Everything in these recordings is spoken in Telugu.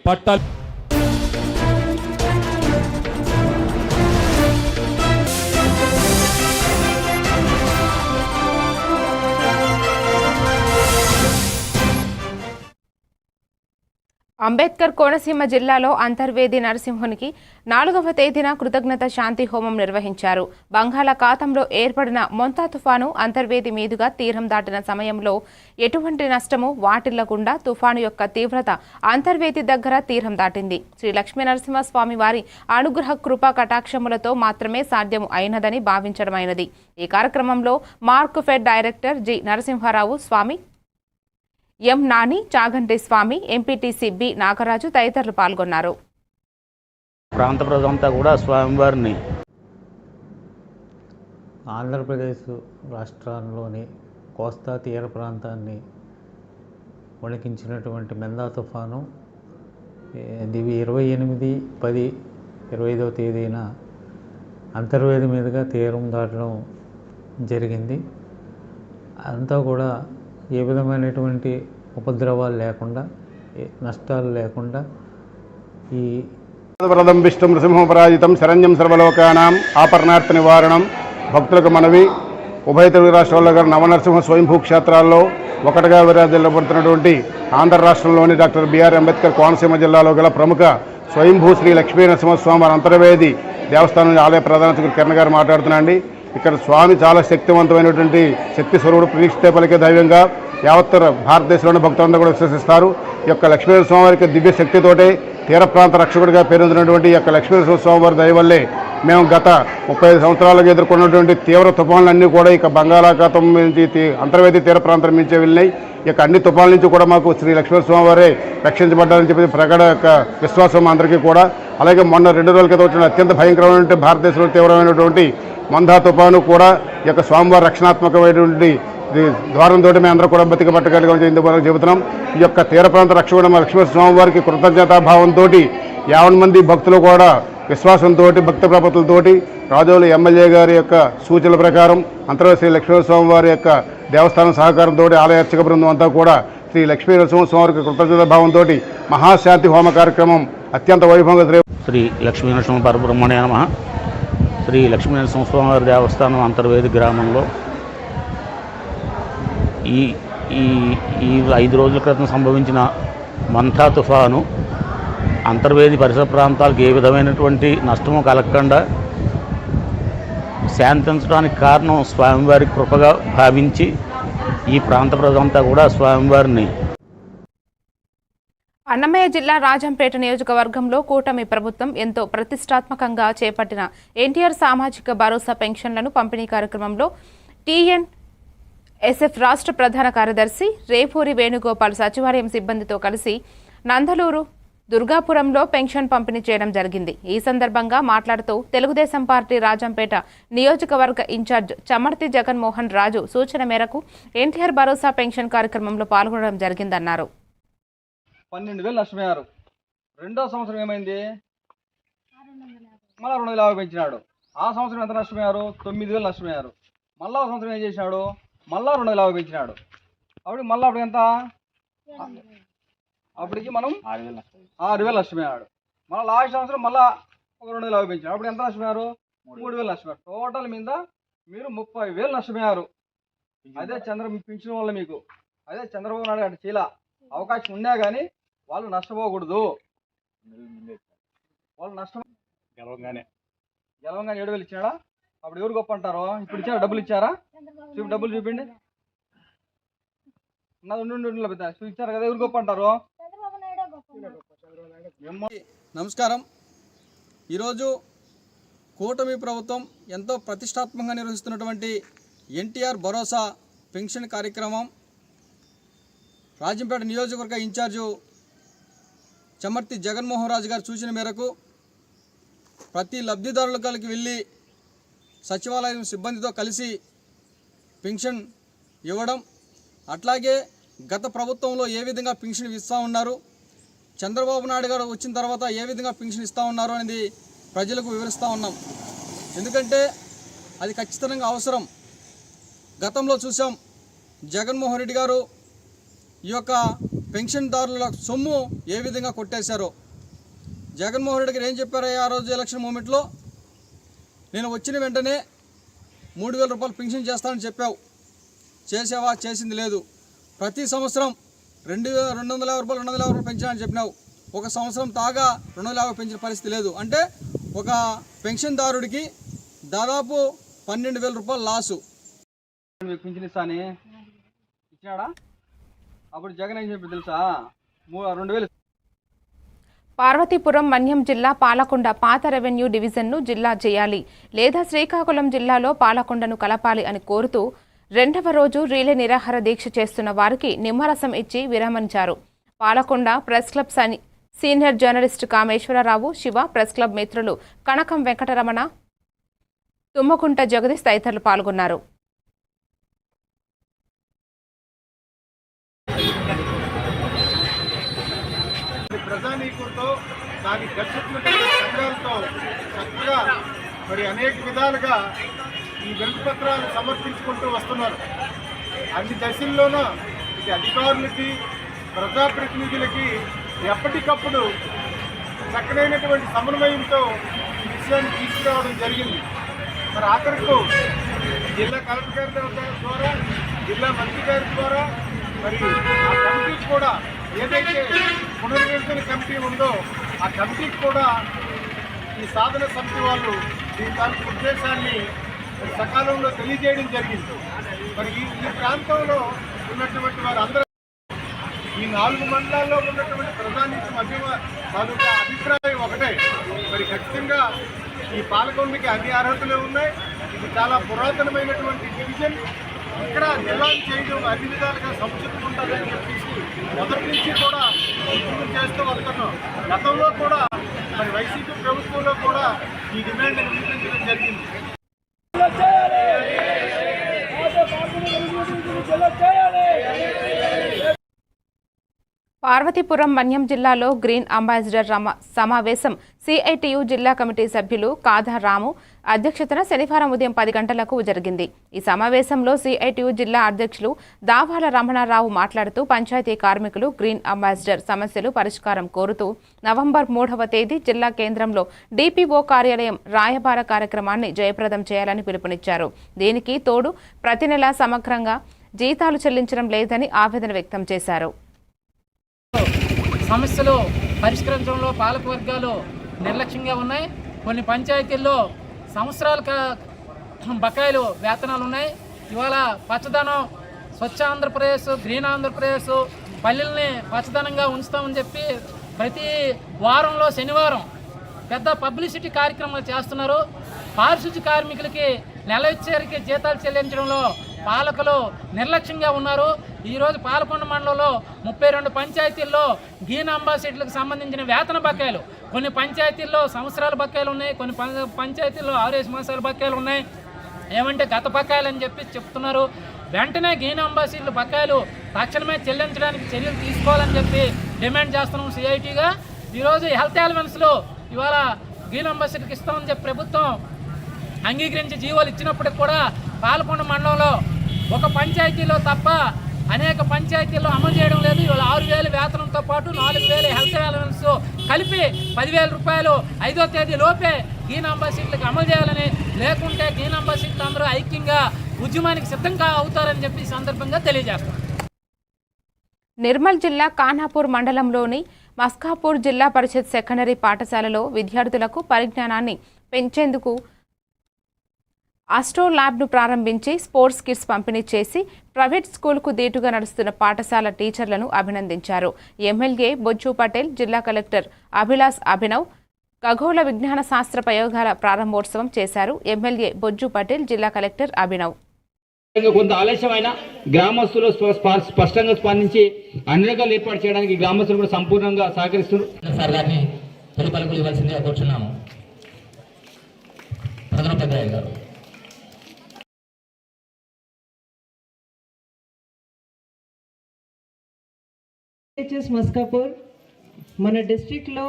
పట్టాలి. అంబేద్కర్ కోనసీమ జిల్లాలో అంతర్వేది నరసింహునికి 4వ తేదీన కృతజ్ఞత శాంతి హోమం నిర్వహించారు. బంగాళాఖాతంలో ఏర్పడిన మొంతా తుఫాను అంతర్వేది మీదుగా తీరం దాటిన సమయంలో ఎటువంటి నష్టము వాటిల్లకుండా తుఫాను యొక్క తీవ్రత అంతర్వేది దగ్గర తీరం దాటింది. శ్రీ లక్ష్మీ నరసింహస్వామి వారి అనుగ్రహ కృపా కటాక్షములతో మాత్రమే సాధ్యం అయినదని భావించడమైనది. ఈ కార్యక్రమంలో mark fed director G Narasimharao Swamy, M Nani, Chaganti Swamy, MPTC B Nagaraju తదితరులు పాల్గొన్నారు. ప్రాంత ప్రజలంతా కూడా స్వామివారిని ఆంధ్రప్రదేశ్ రాష్ట్రాల్లోని కోస్తా తీర ప్రాంతాన్ని వణికించినటువంటి మెందా తుఫాను ఇది 28/10/25వ తేదీన అంతర్వేది మీదుగా తీరం దాటడం జరిగింది. అంతా కూడా ఏ విధమైనటువంటి ఉపద్రవాలు లేకుండా, నష్టాలు లేకుండా ఈ వరదం విష్ణు నృసింహపరాజితం శరణ్యం సర్వలోకానాం ఆపర్ణార్థ నివారణం. భక్తులకు మనవి, ఉభయ తెలుగు రాష్ట్రాల్లో గల నవనరసింహ స్వయంభూ క్షేత్రాల్లో ఒకటిగా విరాజిల్లబడుతున్నటువంటి ఆంధ్ర రాష్ట్రంలోని డాక్టర్ బిఆర్ అంబేద్కర్ కోనసీమ జిల్లాలో గల ప్రముఖ స్వయంభూ శ్రీ లక్ష్మీ నరసింహస్వామి అంతర్వేది దేవస్థానం ఆలయ ప్రధాన కిరణ్ గారు మాట్లాడుతున్నాండి. ఇక్కడ స్వామి చాలా శక్తివంతమైనటువంటి శక్తి స్వరూపుడు, ప్రతిష్ఠితే పలికే దైవంగా యావత్ భారతదేశంలోని భక్తులందరూ కూడా విశ్వసిస్తారు. ఈ యొక్క లక్ష్మీనరసింహ స్వామి వారికి దివ్య శక్తితోటే తీర ప్రాంత రక్షకుడిగా పేరొందినటువంటి ఈ యొక్క లక్ష్మీనరసింహ స్వామి వారి దయ వల్లే మేము గత 35 సంవత్సరాలుగా ఎదుర్కొన్నటువంటి తీవ్ర తుఫానులన్నీ కూడా ఇక బంగాళాఖాతం నుంచి అంతర్వేది తీర ప్రాంతం నుంచే వెళ్ళినాయి. ఇక అన్ని తుఫానుల నుంచి కూడా మాకు శ్రీ లక్ష్మీనరసింహ వారే రక్షించబడ్డారని చెప్పి ప్రగాఢ విశ్వాసం అందరికీ కూడా. అలాగే మొన్న 2 రోజుల క్రితం వచ్చిన అత్యంత భయంకరమైనటువంటి భారతదేశంలో తీవ్రమైనటువంటి మందా తుఫాను కూడా ఈ యొక్క స్వామివారి రక్షణాత్మకమైనటువంటి ద్వారంతో మేము అందరూ కూడా బతికబట్టగలిగామని చెబుతున్నాం. ఈ యొక్క తీర ప్రాంత రక్షకుడు మా లక్ష్మీ స్వామివారికి కృతజ్ఞతాభావంతో 50 మంది భక్తులు కూడా విశ్వాసంతో, భక్తి ప్రపత్తులతోటి రాజోలు ఎమ్మెల్యే గారి యొక్క సూచనల ప్రకారం అంతర్వేది శ్రీ లక్ష్మీ స్వామివారి యొక్క దేవస్థానం సహకారంతో ఆలయ అర్చక బృందం అంతా కూడా శ్రీ లక్ష్మీ నరసింహస్వామివారికి కృతజ్ఞతాభావంతో మహాశాంతి హోమ కార్యక్రమం అత్యంత వైభవంగా శ్రీ లక్ష్మీ నరసింహ పరబ్రహ్మణే నమః. శ్రీ లక్ష్మీ నరసింహస్వామివారి దేవస్థానం అంతర్వేది గ్రామంలో ఈ 5 రోజుల క్రితం సంభవించిన మంతా తుఫాను అంతర్వేది పరిసర ప్రాంతాలకు ఏ విధమైనటువంటి నష్టము కలగకుండా శాంతించడానికి కారణం స్వామివారి కృపగా భావించి ఈ ప్రాంత ప్రజలంతా కూడా స్వామివారిని. అన్నమయ్య జిల్లా రాజంపేట నియోజకవర్గంలో కూటమి ప్రభుత్వం ఎంతో ప్రతిష్టాత్మకంగా చేపట్టిన ఎన్టీఆర్ సామాజిక భరోసా పెన్షన్లను పంపిణీ కార్యక్రమంలో టీఎన్ఎస్ఎఫ్ రాష్ట్ర ప్రధాన కార్యదర్శి రేపూరి వేణుగోపాల్ సచివాలయం సిబ్బందితో కలిసి నందలూరు, దుర్గాపురంలో పెన్షన్ పంపిణీ చేయడం జరిగింది. ఈ సందర్భంగా మాట్లాడుతూ తెలుగుదేశం పార్టీ రాజంపేట నియోజకవర్గ ఇన్ఛార్జ్ చమర్తి జగన్మోహన్ రాజు సూచన మేరకు ఎన్టీఆర్ భరోసా పెన్షన్ కార్యక్రమంలో పాల్గొనడం జరిగిందన్నారు. 12,000 నష్టమయ్యారు. రెండో సంవత్సరం ఏమైంది, మళ్ళీ 250 పెంచినాడు. ఆ సంవత్సరం ఎంత నష్టమయ్యారు, 9,000 నష్టమయ్యారు. మళ్ళా సంవత్సరం ఏం చేసినాడు, మళ్ళా 250 పెంచినాడు. అప్పుడు ఎంత, అప్పటికి మనం 6,000 నష్టమయ్యాడు. మళ్ళీ లాస్ట్ సంవత్సరం మళ్ళా ఒక 250 పెంచినాడు. అప్పుడు ఎంత నష్టమయ్యారు, 3,000 నష్టమయ్యారు. టోటల్ మీద మీరు 30,000 నష్టమయ్యారు. అదే పింఛన్ వల్ల మీకు అదే చంద్రబాబు నాయుడు గారు చీల అవకాశం ఉన్నా కానీ వాళ్ళు నష్టపోకూడదు. వాళ్ళు నష్టం గెలవంగానే 7,000 ఇచ్చాడా, అప్పుడు ఎవరు గొప్ప అంటారో. ఇప్పుడు ఇచ్చారా, డబ్బులు ఇచ్చారా, డబ్బులు చూపిండి. ఇచ్చారు కదా, ఎవరు గొప్ప అంటారు. నమస్కారం. ఈరోజు కూటమి ప్రభుత్వం ఎంతో ప్రతిష్టాత్మకంగా నిర్వహిస్తున్నటువంటి ఎన్టీఆర్ భరోసా పెన్షన్ కార్యక్రమం రాజంపేట నియోజకవర్గ ఇన్ఛార్జు చమర్తి జగన్మోహన్ రాజు గారి సూచన మేరకు ప్రతి లబ్ధిదారులకి వెళ్ళి సచివాలయం సిబ్బందితో కలిసి పెన్షన్ ఇవ్వడం, అట్లాగే గత ప్రభుత్వంలో ఏ విధంగా పెన్షన్ ఇస్తూ ఉన్నారు, చంద్రబాబు నాయుడు గారు వచ్చిన తర్వాత ఏ విధంగా పెన్షన్ ఇస్తూ ఉన్నారు అనేది ప్రజలకు వివరిస్తూ ఉన్నాం. ఎందుకంటే అది ఖచ్చితంగా అవసరం. గతంలో చూసాం, జగన్మోహన్ రెడ్డి గారు ఈ యొక్క పెన్షన్దారుల సొమ్ము ఏ విధంగా కొట్టేశారో. జగన్మోహన్ రెడ్డి గారు ఏం చెప్పారో ఆ రోజు ఎలక్షన్ మూమెంట్లో, నేను వచ్చిన వెంటనే 3,000 రూపాయలు పెన్షన్ చేస్తానని చెప్పావు. చేసావా? చేసింది లేదు. ప్రతి సంవత్సరం 250 రూపాయలు పెంచాలని చెప్పినావు. ఒక సంవత్సరం తాగా 250 పెంచిన పరిస్థితి లేదు. అంటే ఒక పెన్షన్దారుడికి దాదాపు 12,000 రూపాయలు లాసు. పింఛన్ ఇస్తానే ఇచ్చినాడా? అప్పుడు జగన్ ఏం చెప్పి తెలుసా? 2,000. పార్వతీపురం మన్యం జిల్లా పాలకొండ పాత రెవెన్యూ డివిజన్ను జిల్లా చేయాలి లేదా శ్రీకాకుళం జిల్లాలో పాలకొండను కలపాలి అని కోరుతూ 2వ రోజు రీలే నిరాహార దీక్ష చేస్తున్న వారికి నిమ్మరసం ఇచ్చి విరమించారు. Palakonda press club senior journalist Kameswararao, Siva, press club మిత్రులు కనకం వెంకటరమణ, తుమ్మకుంట జగదీష్ తదితరులు పాల్గొన్నారు. ప్రజానీకులతో దాని గర్భించినటువంటి సంఘాలతో చక్కగా మరి అనేక విధాలుగా ఈ వినతిపత్రాలు సమర్పించుకుంటూ వస్తున్నారు. అన్ని దశల్లోనూ ఇది అధికారులకి ప్రజాప్రతినిధులకి ఎప్పటికప్పుడు చక్కనైనటువంటి సమన్వయంతో ఈ విషయాన్ని తీసుకురావడం జరిగింది. మరి ఆఖరికు జిల్లా కలెక్టర్ గారి ద్వారా, జిల్లా మంత్రి గారి ద్వారా మరి ఆ కమిటీకి కూడా ఏదైతే పునర్విభజన కమిటీ ఉందో ఆ కమిటీకి కూడా ఈ సాధన సమితి వాళ్ళు దీని తాలూకు ఉద్దేశాన్ని సకాలంలో తెలియజేయడం జరిగింది. మరి ఈ ప్రాంతంలో ఉన్నటువంటి వారందరూ ఈ 4 మండలాల్లో ఉన్నటువంటి ప్రధాని తాలూకా అభిప్రాయం ఒకటే. మరి ఖచ్చితంగా ఈ పాలకొండకి అన్ని అర్హతలు ఉన్నాయి. ఇది చాలా పురాతనమైనటువంటి డివిజన్. ఇక్కడ నిర్వహణ చేయడం అన్ని విధాలుగా సముచితంగా ఉంటుందని చెప్పేసి మొదటి నుంచి కూడా డిమాండ్ చేస్తూ వస్తున్నాం. గతంలో కూడా మరి వైసీపీ ప్రభుత్వంలో కూడా ఈ డిమాండ్ వినిపించడం జరిగింది. పార్వతీపురం మన్యం జిల్లాలో గ్రీన్ అంబాసిడర్ సమావేశం సిఐటియు జిల్లా కమిటీ సభ్యులు కాదా రాము అధ్యక్షతన శనివారం ఉదయం 10 గంటలకు జరిగింది. ఈ సమావేశంలో సిఐటియు జిల్లా అధ్యక్షులు దావాల రమణారావు మాట్లాడుతూ పంచాయతీ కార్మికులు గ్రీన్ అంబాసిడర్ సమస్యలు పరిష్కారం కోరుతూ నవంబర్ 3వ తేదీ జిల్లా కేంద్రంలో డిపిఓ కార్యాలయం రాయబార కార్యక్రమాన్ని జయప్రదం చేయాలని పిలుపునిచ్చారు. దీనికి తోడు ప్రతి నెలా సమగ్రంగా జీతాలు చెల్లించడం లేదని ఆవేదన వ్యక్తం చేశారు. సమస్యలు పరిష్కరించడంలో పాలకవర్గాలు నిర్లక్ష్యంగా ఉన్నాయి. కొన్ని పంచాయతీల్లో సంవత్సరాల బకాయిలు వేతనాలు ఉన్నాయి. ఇవాళ పచ్చదనం స్వచ్ఛ ఆంధ్రప్రదేశ్, గ్రీన్ ఆంధ్రప్రదేశ్, పల్లెల్ని పచ్చదనంగా ఉంచుతామని చెప్పి ప్రతి వారంలో శనివారం పెద్ద పబ్లిసిటీ కార్యక్రమాలు చేస్తున్నారు. పారిశుద్ధ్య కార్మికులకి నెల ఇచ్చేరికి జీతాలు చెల్లించడంలో పాలకులు నిర్లక్ష్యంగా ఉన్నారు. ఈరోజు పాలకొండ మండలంలో 32 పంచాయతీల్లో గ్రీన్ అంబాసిడర్లకు సంబంధించిన వేతన బకాయిలు, కొన్ని పంచాయతీల్లో సంవత్సరాల బకాయిలు ఉన్నాయి, కొన్ని పంచాయతీల్లో 6 మాసాల బకాయిలు ఉన్నాయి. ఏమంటే గత బకాయిలు అని చెప్పి చెప్తున్నారు. వెంటనే గ్రీన్ అంబాసిడర్ల బకాయిలు తక్షణమే చెల్లించడానికి చర్యలు తీసుకోవాలని చెప్పి డిమాండ్ చేస్తున్నాం సిఐటిగా. ఈరోజు హెల్త్ అలవెన్స్లో ఇవాళ గ్రీన్ అంబాసిడర్కి ఇస్తామని చెప్పి ప్రభుత్వం అంగీకరించి జీవోలు ఇచ్చినప్పటికి కూడా పాలకొండ మండలంలో ఒక పంచాయతీలో తప్ప అనేక పంచాయతీల్లో అమలు చేయడం లేదు. ఇవాళ 6,000 వేతనంతో పాటు 4,000 హెల్త్ అలవెన్స్ కలిపి 10,000 రూపాయలు 5వ తేదీ లోపే గ్రీన్ అంబాసిడర్లకు అమలు చేయాలని, లేకుంటే గ్రీన్ అంబాసిడర్లు అందరూ ఐక్యంగా ఉద్యమానికి సిద్ధంగా అవుతారని చెప్పి ఈ సందర్భంగా తెలియజేస్తాం. నిర్మల్ జిల్లా ఖానాపూర్ మండలంలోని మస్కాపూర్ జిల్లా పరిషత్ సెకండరీ పాఠశాలలో విద్యార్థులకు పరిజ్ఞానాన్ని పెంచేందుకు ఆస్ట్రో ల్యాబ్ను ప్రారంభించి స్పోర్ట్స్ కిట్స్ పంపిణీ చేసి ప్రైవేట్ స్కూల్కు దీటుగా నడుస్తున్న పాఠశాల టీచర్లను అభినందించారు. ఎమ్మెల్యే బొజ్జు పటేల్, జిల్లా కలెక్టర్ అభిలాష్ అభినవ్ ఖగోళ విజ్ఞాన శాస్త్ర ప్రయోగాల ప్రారంభోత్సవం చేశారు. ఎమ్మెల్యే బొజ్జు పటేల్, జిల్లా కలెక్టర్ అభినవ్. కొంత ఆలస్యమైన గ్రామస్తులు స్పష్టంగా స్పందించి అన్ని రకాలు ఏర్పాటు చేయడానికి గ్రామస్తులు కూడా సంపూర్ణంగా సహకరిస్తున్నారు. సార్ గారిని తొలి పలుకులు ఇవ్వాల్సిందిగా కోరుచున్నాము. ప్రధానోపాధ్యాయులు గారు. మస్కాపూర్ మన డిస్ట్రిక్ట్లో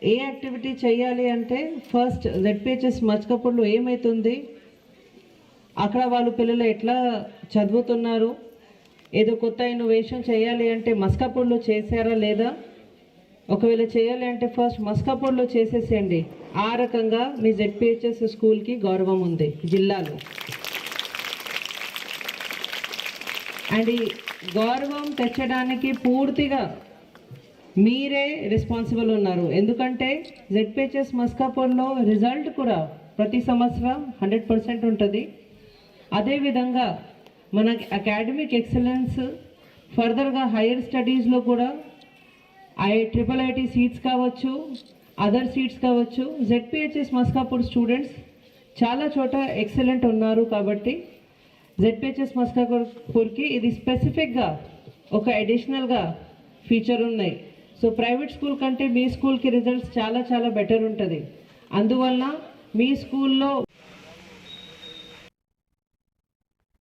ఏ యాక్టివిటీ చేయాలి అంటే ఫస్ట్ జెడ్పిహెచ్ఎస్ మస్కాపూర్లో ఏమవుతుంది, అక్కడ వాళ్ళు పిల్లలు ఎట్లా చదువుతున్నారు, ఏదో కొత్త ఇన్నోవేషన్ చేయాలి అంటే మస్కాపూర్లో చేశారా లేదా? ఒకవేళ చేయాలి అంటే ఫస్ట్ మస్కాపూర్లో చేసేసేయండి. ఆ రకంగా మీ జెడ్పిహెచ్ఎస్ స్కూల్కి గౌరవం ఉంది జిల్లాలో. అండ్ ఈ గౌరవం తెచ్చడానికి పూర్తిగా మీరే రెస్పాన్సిబుల్ ఉన్నారు. ఎందుకంటే జెడ్పిహెచ్ఎస్ మస్కాపూర్లో రిజల్ట్ కూడా ప్రతి సంవత్సరం 100% ఉంటుంది. అదేవిధంగా మన అకాడమిక్ ఎక్సలెన్స్ ఫర్దర్గా హైయర్ స్టడీస్లో కూడా IIIT సీట్స్ కావచ్చు, అదర్ సీట్స్ కావచ్చు, జెడ్పిహెచ్ఎస్ మస్కాపూర్ స్టూడెంట్స్ చాలా చోట ఎక్సలెంట్ ఉన్నారు. కాబట్టి జెడ్పిహెచ్ఎస్ మస్కాపూర్కి ఇది స్పెసిఫిక్గా ఒక అడిషనల్గా ఫీచర్ ఉన్నాయి. సో ప్రైవేట్ స్కూల్ కంటే మీ స్కూల్కి రిజల్ట్స్ చాలా చాలా బెటర్ ఉంటుంది. అందువల్ల మీ స్కూల్లో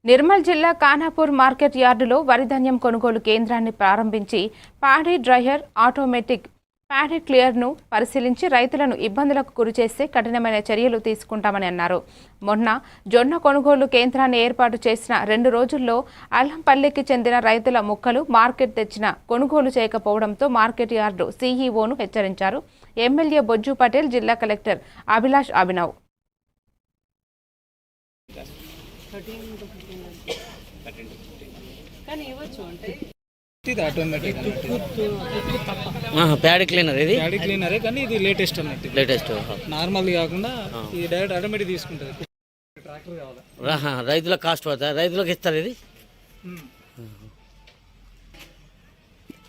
నిర్మల్ జిల్లా ఖానాపూర్ మార్కెట్ యార్డులో వరిధాన్యం కొనుగోలు కేంద్రాన్ని ప్రారంభించి ప్యాడీ డ్రైయర్, ఆటోమేటిక్ ప్యాడీ క్లియర్ను పరిశీలించి రైతులను ఇబ్బందులకు గురిచేస్తే కఠినమైన చర్యలు తీసుకుంటామని అన్నారు. మొన్న జొన్న కొనుగోలు కేంద్రాన్ని ఏర్పాటు చేసిన 2 రోజుల్లో అల్లంపల్లికి చెందిన రైతుల ముక్కలు మార్కెట్ తెచ్చిన కొనుగోలు చేయకపోవడంతో మార్కెట్ యార్డు సీఈఓను హెచ్చరించారు ఎమ్మెల్యే బొజ్జు పటేల్, జిల్లా collector Abhilash Abhinav. Paddy cleaner, ఇది ప్యాడీ క్లీనరే కానీ ఇది లేటెస్ట్ అన్నట్టు. లేటెస్ట్ నార్మల్ కాకుండా ఇది డైరెక్ట్ ఆటోమేటిక్ తీసుకుంటుంది. ట్రాక్టర్ కావాలి. రైతులకు కాస్ట్ పడుతుంది, రైతులకు ఇస్తారు ఇది.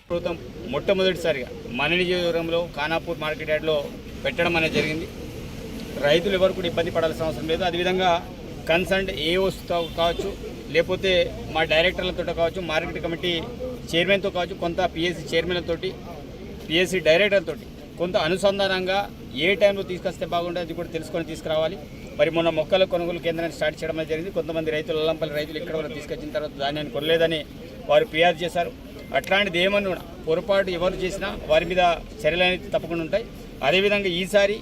ప్రభుత్వం మొట్టమొదటిసారిగా మన నియోజకవర్గంలో ఖానాపూర్ మార్కెట్ యార్డ్లో పెట్టడం అనేది జరిగింది. రైతులు ఎవరు కూడా ఇబ్బంది పడాల్సిన అవసరం లేదు. అదేవిధంగా కన్సర్న్ ఏఓస్తో కావచ్చు, లేకపోతే మా డైరెక్టర్లతో కావచ్చు, మార్కెట్ కమిటీ చైర్మన్తో కావచ్చు, కొంత పిఎస్సి చైర్మన్లతో, పిఎస్సి డైరెక్టర్తో కొంత అనుసంధానంగా ఏ టైంలో తీసుకొస్తే బాగుంటుంది అది కూడా తెలుసుకొని తీసుకురావాలి. మరి మొన్న మొక్కల కొనుగోలు కేంద్రాన్ని స్టార్ట్ చేయడం జరిగింది. కొంతమంది రైతులు, అల్లంపల్లి రైతులు ఇక్కడ కూడా తీసుకొచ్చిన తర్వాత ధాన్యాన్ని కొనలేదని వారు ఫిర్యాదు చేశారు. అట్లాంటిది ఏమన్నా కూడా పొరపాటు ఎవరు చేసినా వారి మీద చర్యలు అనేది తప్పకుండా ఉంటాయి. అదేవిధంగా ఈసారి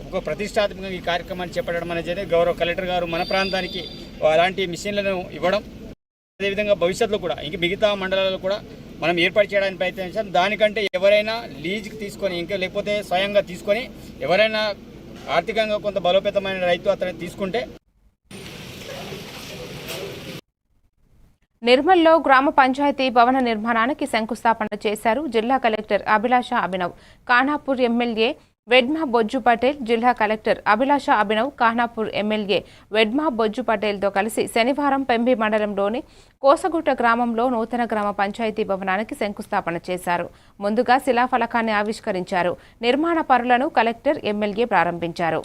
ఒక ప్రతిష్టాత్మకంగా ఈ కార్యక్రమాన్ని చేపట్టడం అనేది గౌరవ కలెక్టర్ గారు మన ప్రాంతానికి అలాంటి మిషన్లను ఇవ్వడం, అదేవిధంగా భవిష్యత్తులో కూడా ఇంక మిగతా మండలాల్లో కూడా మనం ఏర్పాటు చేయడానికి ప్రయత్నించాం. దానికంటే ఎవరైనా లీజ్కి తీసుకొని ఇంకా లేకపోతే స్వయంగా తీసుకొని ఎవరైనా ఆర్థికంగా కొంత బలోపేతమైన రైతు అతను తీసుకుంటే. నిర్మల్లో గ్రామ పంచాయతీ భవన నిర్మాణానికి శంకుస్థాపన చేశారు జిల్లా కలెక్టర్ అభిలాష అభినవ్. ఖానాపూర్ ఎమ్మెల్యే వెడ్మా బొజ్జు పటేల్, జిల్లా కలెక్టర్ అభిలాష అభినవ్ ఖానాపూర్ ఎమ్మెల్యే వెడ్మా బొజ్జు పటేల్తో కలిసి శనివారం పెంబి మండలంలోని కోసగుట్ట గ్రామంలో నూతన గ్రామ పంచాయతీ భవనానికి శంకుస్థాపన చేశారు. ముందుగా శిలాఫలకాన్ని ఆవిష్కరించారు. నిర్మాణ పనులను కలెక్టర్, ఎమ్మెల్యే ప్రారంభించారు.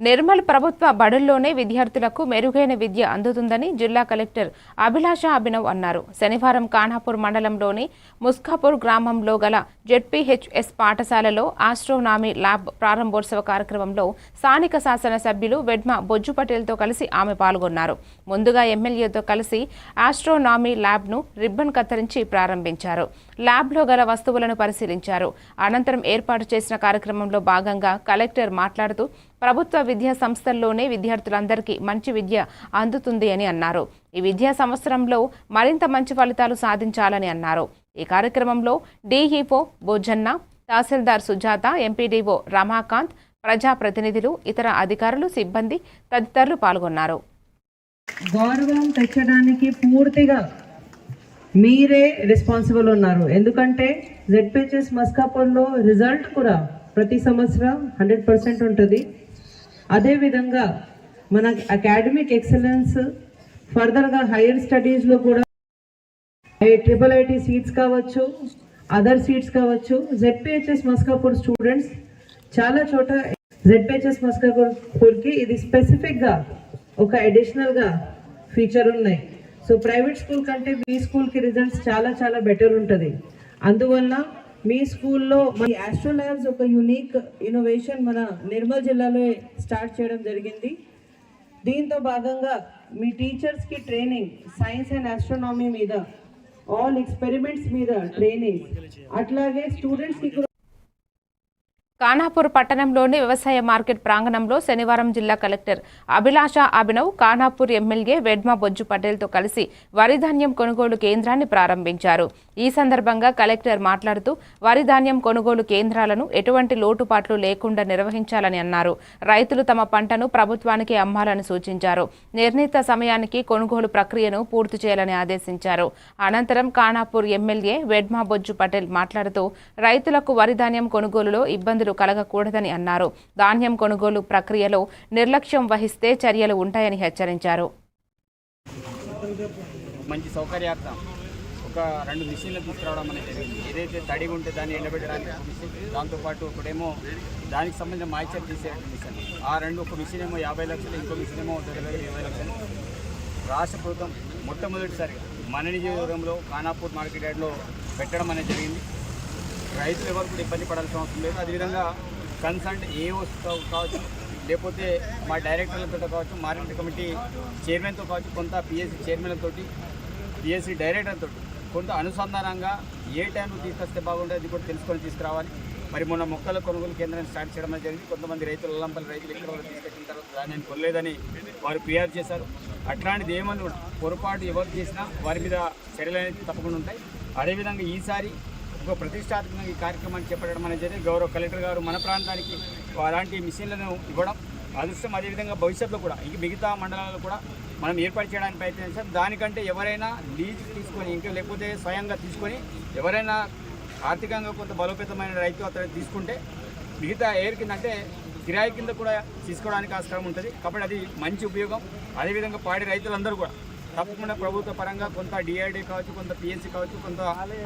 నిర్మల్ ప్రభుత్వ బడుల్లోనే విద్యార్థులకు మెరుగైన విద్య అందుతుందని జిల్లా కలెక్టర్ అభిలాష అభినవ్ అన్నారు. శనివారం ఖానాపూర్ మండలంలోని ముస్కాపూర్ గ్రామంలో గల జెడ్పీహెచ్ఎస్ పాఠశాలలో ఆస్ట్రోనామీ ల్యాబ్ ప్రారంభోత్సవ కార్యక్రమంలో స్థానిక శాసనసభ్యులు వెడ్మా బొజ్జు పటేల్తో కలిసి ఆమె పాల్గొన్నారు. ముందుగా ఎమ్మెల్యేతో కలిసి ఆస్ట్రోనామీ ల్యాబ్ను రిబ్బన్ కత్తిరించి ప్రారంభించారు. ల్యాబ్లో గల వస్తువులను పరిశీలించారు. అనంతరం ఏర్పాటు చేసిన కార్యక్రమంలో భాగంగా కలెక్టర్ మాట్లాడుతూ ప్రభుత్వ విద్యా సంస్థల్లోనే విద్యార్థులందరికీ మంచి విద్య అందుతుంది అని అన్నారు. ఈ విద్యా సంవత్సరంలో మరింత మంచి ఫలితాలు సాధించాలని అన్నారు. ఈ కార్యక్రమంలో డిఈఓ బోజన్న, తహసీల్దార్ సుజాత, ఎంపీడీఓ రమాకాంత్, ప్రజాప్రతినిధులు, ఇతర అధికారులు, సిబ్బంది తదితరులు పాల్గొన్నారు. గౌరవం తెచ్చడానికి పూర్తిగా మీరే రెస్పాన్సిబుల్ ఉన్నారు. ఎందుకంటే జెడ్పిహెచ్ఎస్ మస్కాపూర్లో రిజల్ట్ కూడా ప్రతి సంవత్సరం 100% ఉంటుంది. అదేవిధంగా మన అకాడమిక్ ఎక్సలెన్స్ ఫర్దర్గా హైయర్ స్టడీస్లో కూడా IIIT సీట్స్ కావచ్చు, అదర్ సీట్స్ కావచ్చు, జెడ్పిహెచ్ఎస్ మస్కాపూర్ స్టూడెంట్స్ చాలా చోట జెడ్పిహెచ్ఎస్ మస్కాపూర్కి ఇది స్పెసిఫిక్గా ఒక అడిషనల్గా ఫీచర్ ఉన్నాయి. సో ప్రైవేట్ స్కూల్ కంటే మీ స్కూల్కి రిజల్ట్స్ చాలా చాలా బెటర్ ఉంటుంది. అందువల్ల మీ స్కూల్లో మన ఆస్ట్రో ల్యాబ్స్ ఒక యూనిక్ ఇన్నోవేషన్ మన నిర్మల్ జిల్లాలో స్టార్ట్ చేయడం జరిగింది. దీంతో భాగంగా మీ టీచర్స్కి ట్రైనింగ్ సైన్స్ అండ్ ఆస్ట్రోనామీ మీద, ఆల్ ఎక్స్పెరిమెంట్స్ మీద ట్రైనింగ్, అట్లాగే స్టూడెంట్స్కి ఖానాపూర్ పట్టణంలోని వ్యవసాయ మార్కెట్ ప్రాంగణంలో శనివారం జిల్లా కలెక్టర్ అభిలాష అభినవ్ ఖానాపూర్ ఎమ్మెల్యే వెడ్మా బొజ్జు పటేల్తో కలిసి వరి ధాన్యం కొనుగోలు కేంద్రాన్ని ప్రారంభించారు. ఈ సందర్భంగా కలెక్టర్ మాట్లాడుతూ వరి ధాన్యం కొనుగోలు కేంద్రాలను ఎటువంటి లోటుపాట్లు లేకుండా నిర్వహించాలని అన్నారు. రైతులు తమ పంటను ప్రభుత్వానికి అమ్మాలని సూచించారు. నిర్ణీత సమయానికి కొనుగోలు ప్రక్రియను పూర్తి చేయాలని ఆదేశించారు. అనంతరం ఖానాపూర్ ఎమ్మెల్యే వెడ్మా బొజ్జు పటేల్ మాట్లాడుతూ రైతులకు వరి ధాన్యం కొనుగోలులో ఇబ్బందులు కలగకూడదని అన్నారు. ధాన్యం కొనుగోలు ప్రక్రియలో నిర్లక్ష్యం వహిస్తే చర్యలు ఉంటాయని హెచ్చరించారు. మంచి సౌకర్యార్థం ఒక 2 మిషన్లు తీసుకురావడం అనేది జరిగింది. ఏదైతే తడిగా ఉంటే దాన్ని ఎండబెట్టడానికి మిషన్, దాంతోపాటు ఒకటేమో దానికి సంబంధించిన మాయిశ్చర్ తీసే మిషన్. ఆ ఒక మిషన్ ఏమో 50 లక్షలు, ఇంకో మిషన్ ఏమో 20 లక్షలు. రాష్ట్ర ప్రభుత్వం మొట్టమొదటిసారిగా మన నియోజకవర్గంలో ఖానాపూర్ మార్కెట్ యార్డ్లో పెట్టడం అనేది జరిగింది. రైతులు ఎవరు కూడా ఇబ్బంది పడాల్సిన అవసరం లేదు. అదేవిధంగా కన్సర్న్ ఏఓస్తో కావచ్చు, లేకపోతే మా డైరెక్టర్లతో కావచ్చు, మార్కెట్ కమిటీ చైర్మన్తో కావచ్చు, కొంత పిఎస్సి చైర్మన్లతో, పిఎస్సి డైరెక్టర్తో కొంత అనుసంధానంగా ఏ టైంలో తీసుకొస్తే బాగుంటుంది అది కూడా తెలుసుకొని తీసుకురావాలి. మరి మొన్న మొక్కల కొనుగోలు కేంద్రాన్ని స్టార్ట్ చేయడం జరిగింది. కొంతమంది రైతులు అల్లంపల్లి రైతులు ఇక్కడ వాళ్ళు తీసుకొచ్చిన తర్వాత దాన్ని కొనలేదని వారు ఫిర్యాదు చేశారు. అట్లాంటిది ఏమని కూడా పొరపాటు ఎవరు చేసినా వారి మీద చర్యలు అనేది తప్పకుండా ఉంటాయి. అదేవిధంగా ఈసారి ఒక ప్రతిష్టాత్మకంగా ఈ కార్యక్రమాన్ని చేపట్టడం అనేది జరిగింది. గౌరవ కలెక్టర్ గారు మన ప్రాంతానికి అలాంటి మిషన్లను ఇవ్వడం అదృష్టం. అదేవిధంగా భవిష్యత్తులో కూడా ఇంక మిగతా మండలాల్లో కూడా మనం ఏర్పాటు చేయడానికి ప్రయత్నించాం. దానికంటే ఎవరైనా లీజ్ తీసుకొని ఇంకా లేకపోతే స్వయంగా తీసుకొని ఎవరైనా ఆర్థికంగా కొంత బలోపేతమైన రైతు అతను తీసుకుంటే మిగతా ఎయిర్ కింద అంటే కిరాయి కింద కూడా తీసుకోవడానికి ఆస్కారం ఉంటుంది. కాబట్టి అది మంచి ఉపయోగం. అదేవిధంగా పాడి రైతులందరూ కూడా తప్పకుండా ప్రభుత్వ పరంగా కొంత డిఆర్డీ కావచ్చు, కొంత పిఎస్సి కావచ్చు, కొంత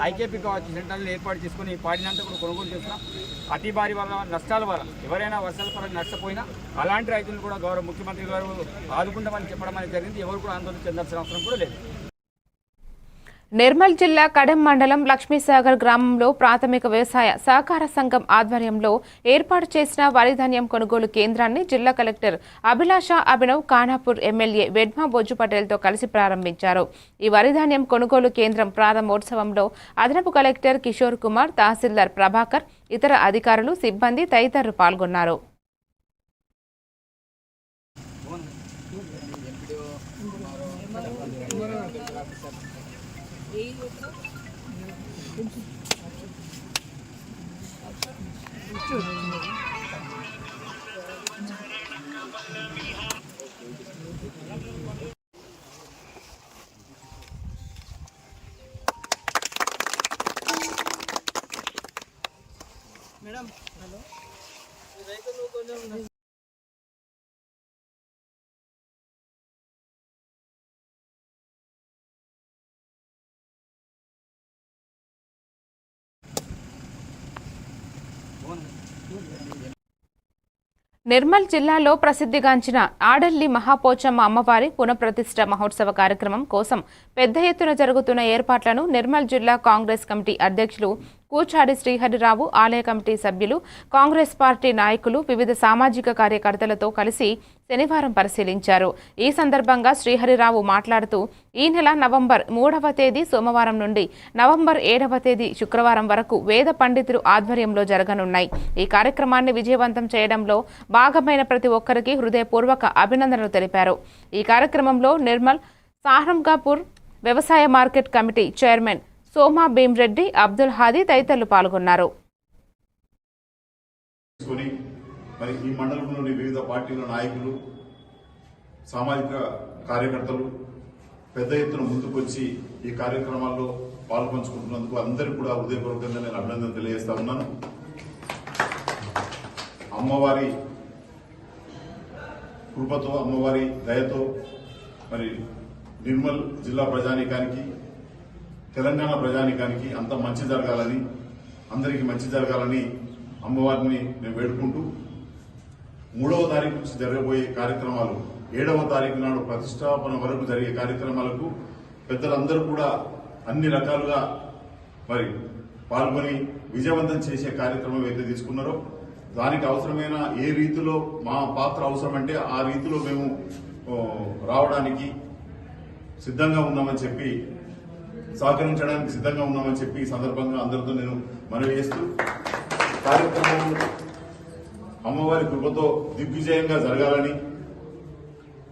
ఐకేపీ కావచ్చు సెంటర్లను ఏర్పాటు చేసుకుని పాడినంతా కూడా కొనుగోలు చేస్తున్నాం. అతి భారీ వల్ల నష్టాల వల్ల ఎవరైనా వర్షాల పరంగా నష్టపోయినా అలాంటి రైతులు కూడా గౌరవ ముఖ్యమంత్రి గారు ఆదుకుంటామని చెప్పడం అనేది జరిగింది. ఎవరు కూడా ఆందోళన చెందాల్సిన అవసరం కూడా లేదు. నిర్మల్ జిల్లా కడెం మండలం లక్ష్మీసాగర్ గ్రామంలో ప్రాథమిక వ్యవసాయ సహకార సంఘం ఆధ్వర్యంలో ఏర్పాటు చేసిన వరి ధాన్యం కొనుగోలు కేంద్రాన్ని జిల్లా కలెక్టర్ అభిలాష అభినవ్ ఖానాపూర్ ఎమ్మెల్యే వెడ్మా బొజ్జు పటేల్తో కలిసి ప్రారంభించారు. ఈ వరి ధాన్యం కొనుగోలు కేంద్రం ప్రారంభోత్సవంలో అదనపు కలెక్టర్ కిషోర్ కుమార్, తహసీల్దార్ ప్రభాకర్, ఇతర అధికారులు, సిబ్బంది తదితరులు పాల్గొన్నారు. మేడం హలో రైతులు కొంచెం నిర్మల్ జిల్లాలో ప్రసిద్ధిగాంచిన ఆడల్లి మహాపోచమ్మ అమ్మవారి పునఃప్రతిష్ఠ మహోత్సవ కార్యక్రమం కోసం పెద్ద ఎత్తున జరుగుతున్న ఏర్పాట్లను నిర్మల్ జిల్లా కాంగ్రెస్ కమిటీ అధ్యక్షులు కూచాడి శ్రీహరిరావు, ఆలయ కమిటీ సభ్యులు, కాంగ్రెస్ పార్టీ నాయకులు, వివిధ సామాజిక కార్యకర్తలతో కలిసి శనివారం పరిశీలించారు. ఈ సందర్భంగా శ్రీహరిరావు మాట్లాడుతూ ఈ నెల నవంబర్ 3వ తేదీ సోమవారం నుండి నవంబర్ 7వ తేదీ శుక్రవారం వరకు వేద పండితులు ఆధ్వర్యంలో జరగనున్నాయి. ఈ కార్యక్రమాన్ని విజయవంతం చేయడంలో భాగమైన ప్రతి ఒక్కరికి హృదయపూర్వక అభినందనలు తెలిపారు. ఈ కార్యక్రమంలో నిర్మల్ సాహంగాపూర్ వ్యవసాయ market committee chairman Soma Bheemreddy, Abdul Hadi తదితరులు పాల్గొన్నారు. మరి ఈ మండలంలోని వివిధ పార్టీల నాయకులు, సామాజిక కార్యకర్తలు పెద్ద ఎత్తున ముందుకొచ్చి ఈ కార్యక్రమాల్లో పాల్పంచుకుంటున్నందుకు అందరికీ కూడా హృదయపూర్వకంగా నేను అభినందన తెలియజేస్తా ఉన్నాను. అమ్మవారి కృపతో, అమ్మవారి దయతో మరి నిర్మల్ జిల్లా ప్రజానీకానికి, తెలంగాణ ప్రజానీకానికి అంత మంచి జరగాలని, అందరికీ మంచి జరగాలని అమ్మవారిని మేము వేడుకుంటూ 3వ తారీఖు నుంచి జరగబోయే కార్యక్రమాలు 7వ తారీఖు నాడు ప్రతిష్టాపన వరకు జరిగే కార్యక్రమాలకు పెద్దలందరూ కూడా అన్ని రకాలుగా మరి పాల్గొని విజయవంతం చేసే కార్యక్రమం ఏదైతే తీసుకున్నారో దానికి అవసరమైన ఏ రీతిలో మా పాత్ర అవసరమంటే ఆ రీతిలో మేము రావడానికి సిద్ధంగా ఉన్నామని చెప్పి సహకరించడానికి సిద్ధంగా ఉన్నామని చెప్పి ఈ సందర్భంగా అందరితో నేను మనవి చేస్తూ కార్యక్రమం అమ్మవారి కృపతో దిగ్విజయంగా జరగాలని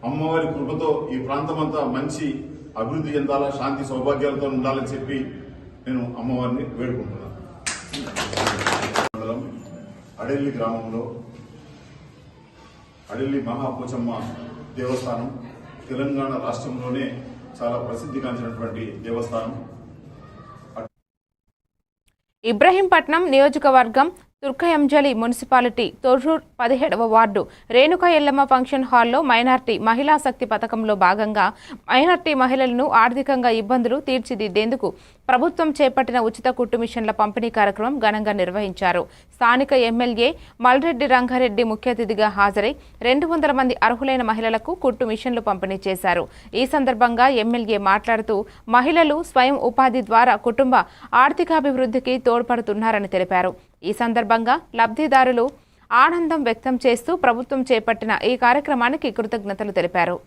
అమ్మవారి కృపతో ఈ ప్రాంతమంతా మంచి అభివృద్ధి చెందాలా శాంతి సౌభాగ్యాలతో ఉండాలని చెప్పి నేను అమ్మవారిని వేడుకుంటున్నాను. మండలం అడెల్లి గ్రామంలో అడెల్లి మహాపోచమ్మ దేవస్థానం తెలంగాణ రాష్ట్రంలోనే చాలా ప్రసిద్ధిగాంచినటువంటి దేవస్థానం. ఇబ్రహీంపట్నం నియోజకవర్గం తుర్కయంజలి మున్సిపాలిటీ తొర్రూర్ 17వ వార్డు రేణుకా ఎల్లమ్మ ఫంక్షన్ హాల్లో మైనార్టీ మహిళా శక్తి పథకంలో భాగంగా మైనార్టీ మహిళలను ఆర్థికంగా ఇబ్బందులు తీర్చిదిద్దేందుకు ప్రభుత్వం చేపట్టిన ఉచిత కుట్టు మిషన్ల పంపిణీ కార్యక్రమం ఘనంగా నిర్వహించారు. స్థానిక ఎమ్మెల్యే మల్రెడ్డి రంగారెడ్డి ముఖ్య అతిథిగా హాజరై 200 మంది అర్హులైన మహిళలకు కుట్టు మిషన్లు పంపిణీ చేశారు. ఈ సందర్భంగా ఎమ్మెల్యే మాట్లాడుతూ మహిళలు స్వయం ఉపాధి ద్వారా కుటుంబ ఆర్థికాభివృద్ధికి తోడ్పడుతున్నారని తెలిపారు. ఈ సందర్భంగా లబ్ధిదారులు ఆనందం వ్యక్తం చేస్తూ ప్రభుత్వం చేపట్టిన ఈ కార్యక్రమానికి కృతజ్ఞతలు తెలిపారు.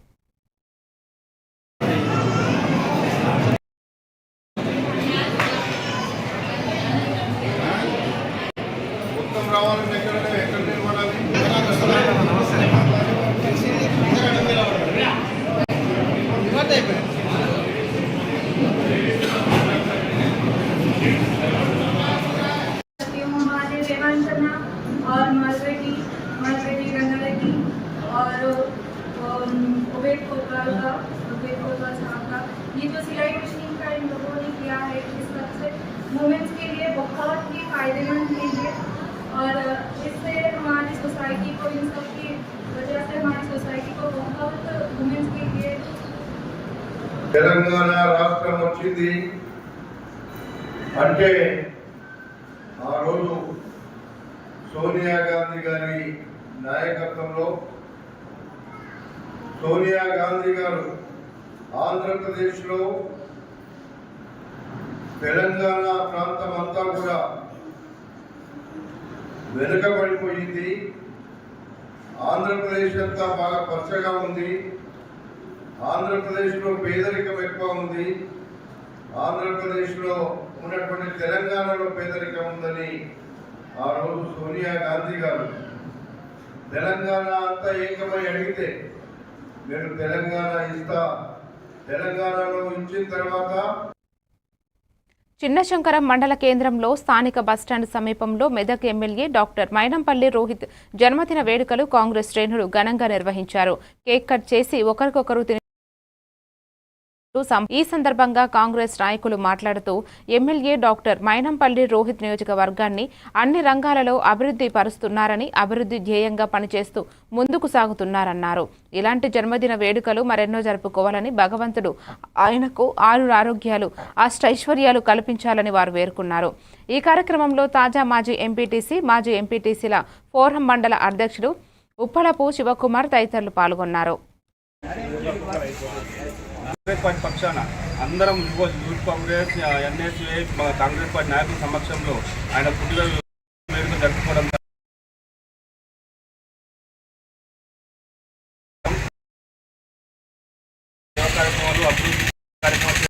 और मलरेडी रंगारेड्डी और उबेद कोतवाल साहब का ये जो सिलाई मशीन का इन लोगों ने किया है इस वक्त से वुमेन्स के लिए बहुत ही फायदेमंद चीज़ है और इससे हमारी सोसाइटी को इन सब की वजह से हमारी सोसाइटी को बहुत वुमेन्स के लिए తెలంగాణ రాష్ట్రం వచ్చింది అంటే ఆ రోజు సోనియా గాంధీ గారి నాయకత్వంలో సోనియా గాంధీ గారు ఆంధ్రప్రదేశ్లో తెలంగాణ ప్రాంతం అంతా కూడా వెనుకబడిపోయింది. ఆంధ్రప్రదేశ్ అంతా బాగా పచ్చగా ఉంది. ఆంధ్రప్రదేశ్లో పేదరికం ఎక్కువ ఉంది. ఆంధ్రప్రదేశ్లో ఉన్నటువంటి తెలంగాణలో పేదరికం ఉందని ఆ రోజు సోనియా గాంధీ గారు తెలంగాణ అంతా ఏకమై అడిగితే నేను తెలంగాణ ఇస్తా, తెలంగాణలో ఇచ్చిన తర్వాత చిన్నశంకరం మండల కేంద్రంలో స్థానిక బస్టాండ్ సమీపంలో మెదక్ ఎమ్మెల్యే డాక్టర్ మైనంపల్లి రోహిత్ జన్మదిన వేడుకలు కాంగ్రెస్ శ్రేణులు ఘనంగా నిర్వహించారు. కేక్ కట్ చేసి ఒకరికొకరు ఈ సందర్భంగా కాంగ్రెస్ నాయకులు మాట్లాడుతూ ఎమ్మెల్యే డాక్టర్ మైనంపల్లి రోహిత్ నియోజకవర్గాన్ని అన్ని రంగాలలో అభివృద్ధి పరుస్తున్నారని, అభివృద్ధి ధ్యేయంగా పనిచేస్తూ ముందుకు సాగుతున్నారన్నారు. ఇలాంటి జన్మదిన వేడుకలు మరెన్నో జరుపుకోవాలని, భగవంతుడు ఆయనకు ఆరోగ్యాలు అష్టైశ్వర్యాలు కల్పించాలని వారు వేడుకున్నారు. ఈ కార్యక్రమంలో తాజా మాజీ ఎంపీటీసీల ఫోరం మండల అధ్యక్షుడు ఉప్పలపు శివకుమార్ తదితరులు పాల్గొన్నారు. కాంగ్రెస్ పార్టీ పక్షాన అందరం youth Congress, NSA, Congress party నాయకుల సమక్షంలో ఆయన పుట్టినరోజు వేడుక జరుపుకోవడం కార్యక్రమాలు, అభివృద్ధి కార్యక్రమాలు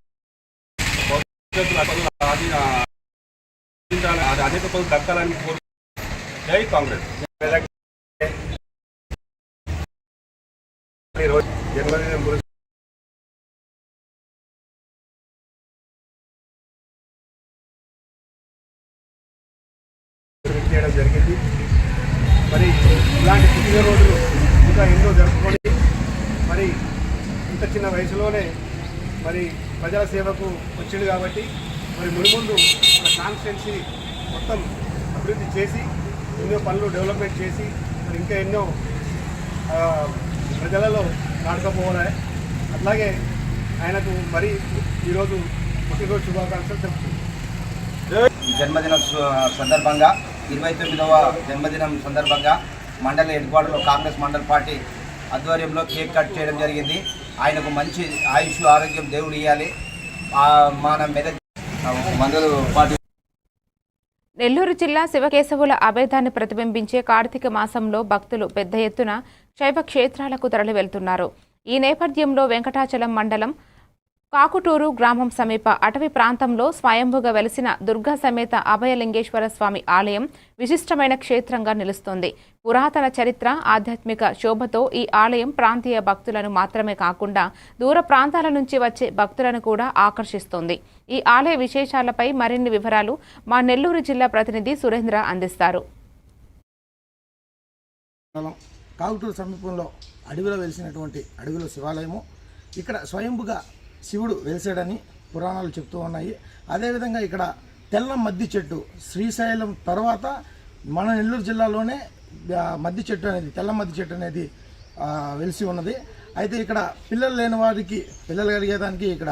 అనేక పనులు దక్కాలని కోరు. జై కాంగ్రెస్. జన్మదినం చేయడం జరిగింది. మరి ఇలాంటి పుట్టినరోజులు ఇంకా ఎన్నో జరుపుకొని మరి ఇంత చిన్న వయసులోనే మరి ప్రజా సేవకు వచ్చింది కాబట్టి మరి ముందు మన కాన్స్టిట్యున్సీ మొత్తం అభివృద్ధి చేసి ఎన్నో పనులు డెవలప్మెంట్ చేసి మరి ఇంకా ఎన్నో ప్రజలలో నాటుకపోవాలి. అట్లాగే ఆయనకు మరి ఈరోజు పుట్టినరోజు శుభాకాంక్షలు తెలుపుతుంది. జన్మదిన సందర్భంగా 29వ జన్మదినం సందర్భంగా మండల హెడ్ క్వార్టర్లో కాంగ్రెస్ మండల పార్టీ ఆధ్వర్యంలో కేక్ కట్ చేయడం జరిగింది. ఆయనకు మంచి ఆయుష్ ఆరోగ్యం దేవుడు ఇవ్వాలి. మన మెదక్ మండల పార్టీ నెల్లూరు జిల్లా శివకేశవుల అభేదాన్ని ప్రతిబింబించే కార్తీక మాసంలో భక్తులు పెద్ద ఎత్తున శైవ క్షేత్రాలకు తరలి వెళ్తున్నారు. ఈ నేపథ్యంలో వెంకటాచలం మండలం కాకుటూరు గ్రామం సమీప అటవీ ప్రాంతంలో స్వయంభుగా వెలిసిన దుర్గా సమేత అభయలింగేశ్వర స్వామి ఆలయం విశిష్టమైన క్షేత్రంగా నిలుస్తోంది. పురాతన చరిత్ర, ఆధ్యాత్మిక శోభతో ఈ ఆలయం ప్రాంతీయ భక్తులను మాత్రమే కాకుండా దూర ప్రాంతాల నుంచి వచ్చే భక్తులను కూడా ఆకర్షిస్తోంది. ఈ ఆలయ విశేషాలపై మరిన్ని వివరాలు మా నెల్లూరు జిల్లా ప్రతినిధి సురేంద్ర అందిస్తారు. కాకుటూరు సమీపంలో అడవిలో వెలిసినటువంటి అడవిలో శివాలయము. ఇక్కడ స్వయంభుగా శివుడు వెలిసాడని పురాణాలు చెప్తూ ఉన్నాయి. అదేవిధంగా ఇక్కడ తెల్ల మద్ది చెట్టు శ్రీశైలం తర్వాత మన నెల్లూరు జిల్లాలోనే మద్ది చెట్టు అనేది తెల్ల మద్ది చెట్టు అనేది వెలిసి ఉన్నది. అయితే ఇక్కడ పిల్లలు లేని వారికి పిల్లలు కలిగేదానికి ఇక్కడ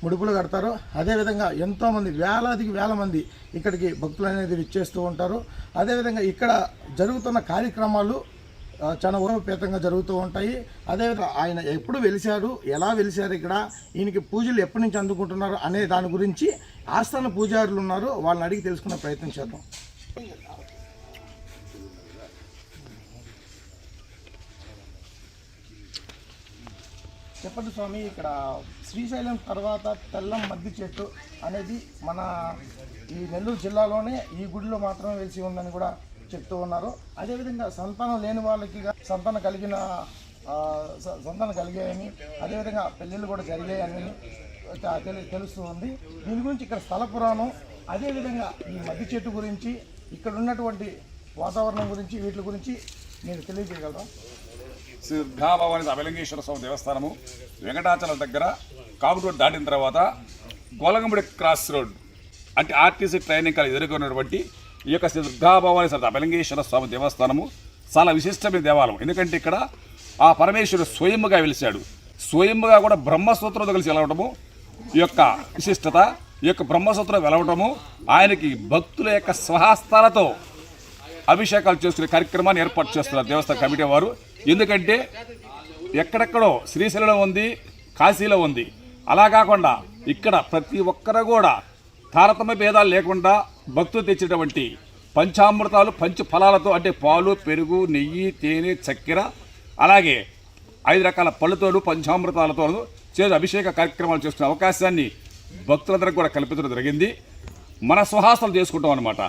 ముడుపులు కడతారు. అదేవిధంగా ఎంతోమంది వేల మంది ఇక్కడికి భక్తులు అనేది విచ్చేస్తూ ఉంటారు. అదేవిధంగా ఇక్కడ జరుగుతున్న కార్యక్రమాలు చాలా ఉపయోగపేతంగా జరుగుతూ ఉంటాయి. అదేవిధంగా ఆయన ఎప్పుడు వెలిశారు, ఎలా వెలిశారు, ఇక్కడ ఈయనకి పూజలు ఎప్పటి నుంచి అందుకుంటున్నారు అనే దాని గురించి ఆస్థాన పూజారులు ఉన్నారు, వాళ్ళని అడిగి తెలుసుకునే ప్రయత్నం చేద్దాం. చెప్పండి స్వామి, ఇక్కడ శ్రీశైలం తర్వాత తెల్లం మద్ది చెట్టు అనేది మన ఈ నెల్లూరు జిల్లాలోనే ఈ గుడిలో మాత్రమే వెలిసి ఉందని కూడా చెప్తూ ఉన్నారు. అదేవిధంగా సంతానం లేని వాళ్ళకి సంతానం కలిగాయని, అదేవిధంగా పెళ్ళిళ్ళు కూడా జరిగాయని తెలుస్తూ ఉంది. దీని గురించి ఇక్కడ స్థల పురాణం, అదేవిధంగా ఈ మద్ది చెట్టు గురించి, ఇక్కడ ఉన్నటువంటి వాతావరణం గురించి, వీటి గురించి మీరు తెలియజేయగలరా? శ్రీ దుర్గాభవాని అభయలింగేశ్వర స్వామి దేవస్థానము వెంకటాచలం దగ్గర కాకుటూరు దాటిన తర్వాత గోలగంబడి క్రాస్ రోడ్ అంటే ఆర్టీసీ ట్రైనింగ్ కాలేజ్ ఎదుర్కొన్నటువంటి ఈ యొక్క శ్రీ దుర్గాభవాని అభయలింగేశ్వర స్వామి దేవస్థానము చాలా విశిష్టమైన దేవాలయం. ఎందుకంటే ఇక్కడ ఆ పరమేశ్వరుడు స్వయంగా వెలిశాడు. స్వయంగా కూడా బ్రహ్మసూత్రంతో కలిసి వెలవటము ఈ యొక్క విశిష్టత. ఈ యొక్క బ్రహ్మసూత్రం వెలవటము ఆయనకి భక్తుల యొక్క స్వహస్తాలతో అభిషేకాలు చేసుకునే కార్యక్రమాన్ని ఏర్పాటు చేస్తున్నారు దేవస్థాన కమిటీ వారు. ఎందుకంటే ఎక్కడెక్కడో శ్రీశైలంలో ఉంది, కాశీలో ఉంది, అలా కాకుండా ఇక్కడ ప్రతి ఒక్కరు కూడా తారతమ్య భేదాలు లేకుండా భక్తులు తెచ్చేటువంటి పంచామృతాలు పంచఫలాలతో అంటే పాలు, పెరుగు, నెయ్యి, తేనె, చక్కెర, అలాగే 5 రకాల పళ్ళతోడు పంచామృతాలతో చేసి అభిషేక కార్యక్రమాలు చేసుకునే అవకాశాన్ని భక్తులందరికీ కూడా కల్పించడం జరిగింది. మన స్వహాసాలు చేసుకుంటాం అన్నమాట.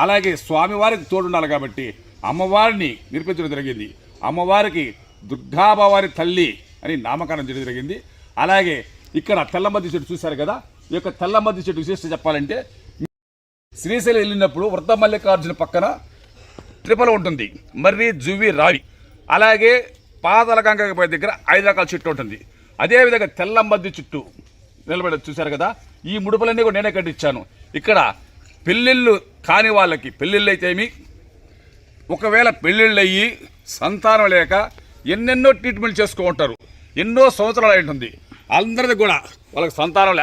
అలాగే స్వామివారికి తోడుండాలి కాబట్టి అమ్మవారిని నిర్మించడం జరిగింది. అమ్మవారికి దుర్గాభవాని తల్లి అని నామకరణం చేయడం జరిగింది. అలాగే ఇక్కడ తెల్లమద్ది చెట్టు చూశారు కదా, ఈ యొక్క తెల్లమద్ది చెట్టు విశేషత చెప్పాలంటే శ్రీశైలం వెళ్ళినప్పుడు వృద్ధ మల్లికార్జున పక్కన ట్రిపల్ ఉంటుంది, మర్రి, జువి, రావి, అలాగే పాదాల గంగపై దగ్గర 5 రకాల చెట్టు ఉంటుంది. అదేవిధంగా తెల్లమద్ది చెట్టు నిలబడి చూశారు కదా, ఈ ముడుపులన్నీ కూడా నేనే కట్టించాను. ఇక్కడ పెళ్ళిళ్ళు కాని వాళ్ళకి పెళ్ళిళ్ళు అయితేమి, ఒకవేళ పెళ్ళిళ్ళు అయ్యి సంతానం లేక ఎన్నెన్నో ట్రీట్మెంట్ చేసుకో ఉంటారు, ఎన్నో సంవత్సరాలు అయి ఉంటుంది. అందరిది కూడా వాళ్ళకి సంతానం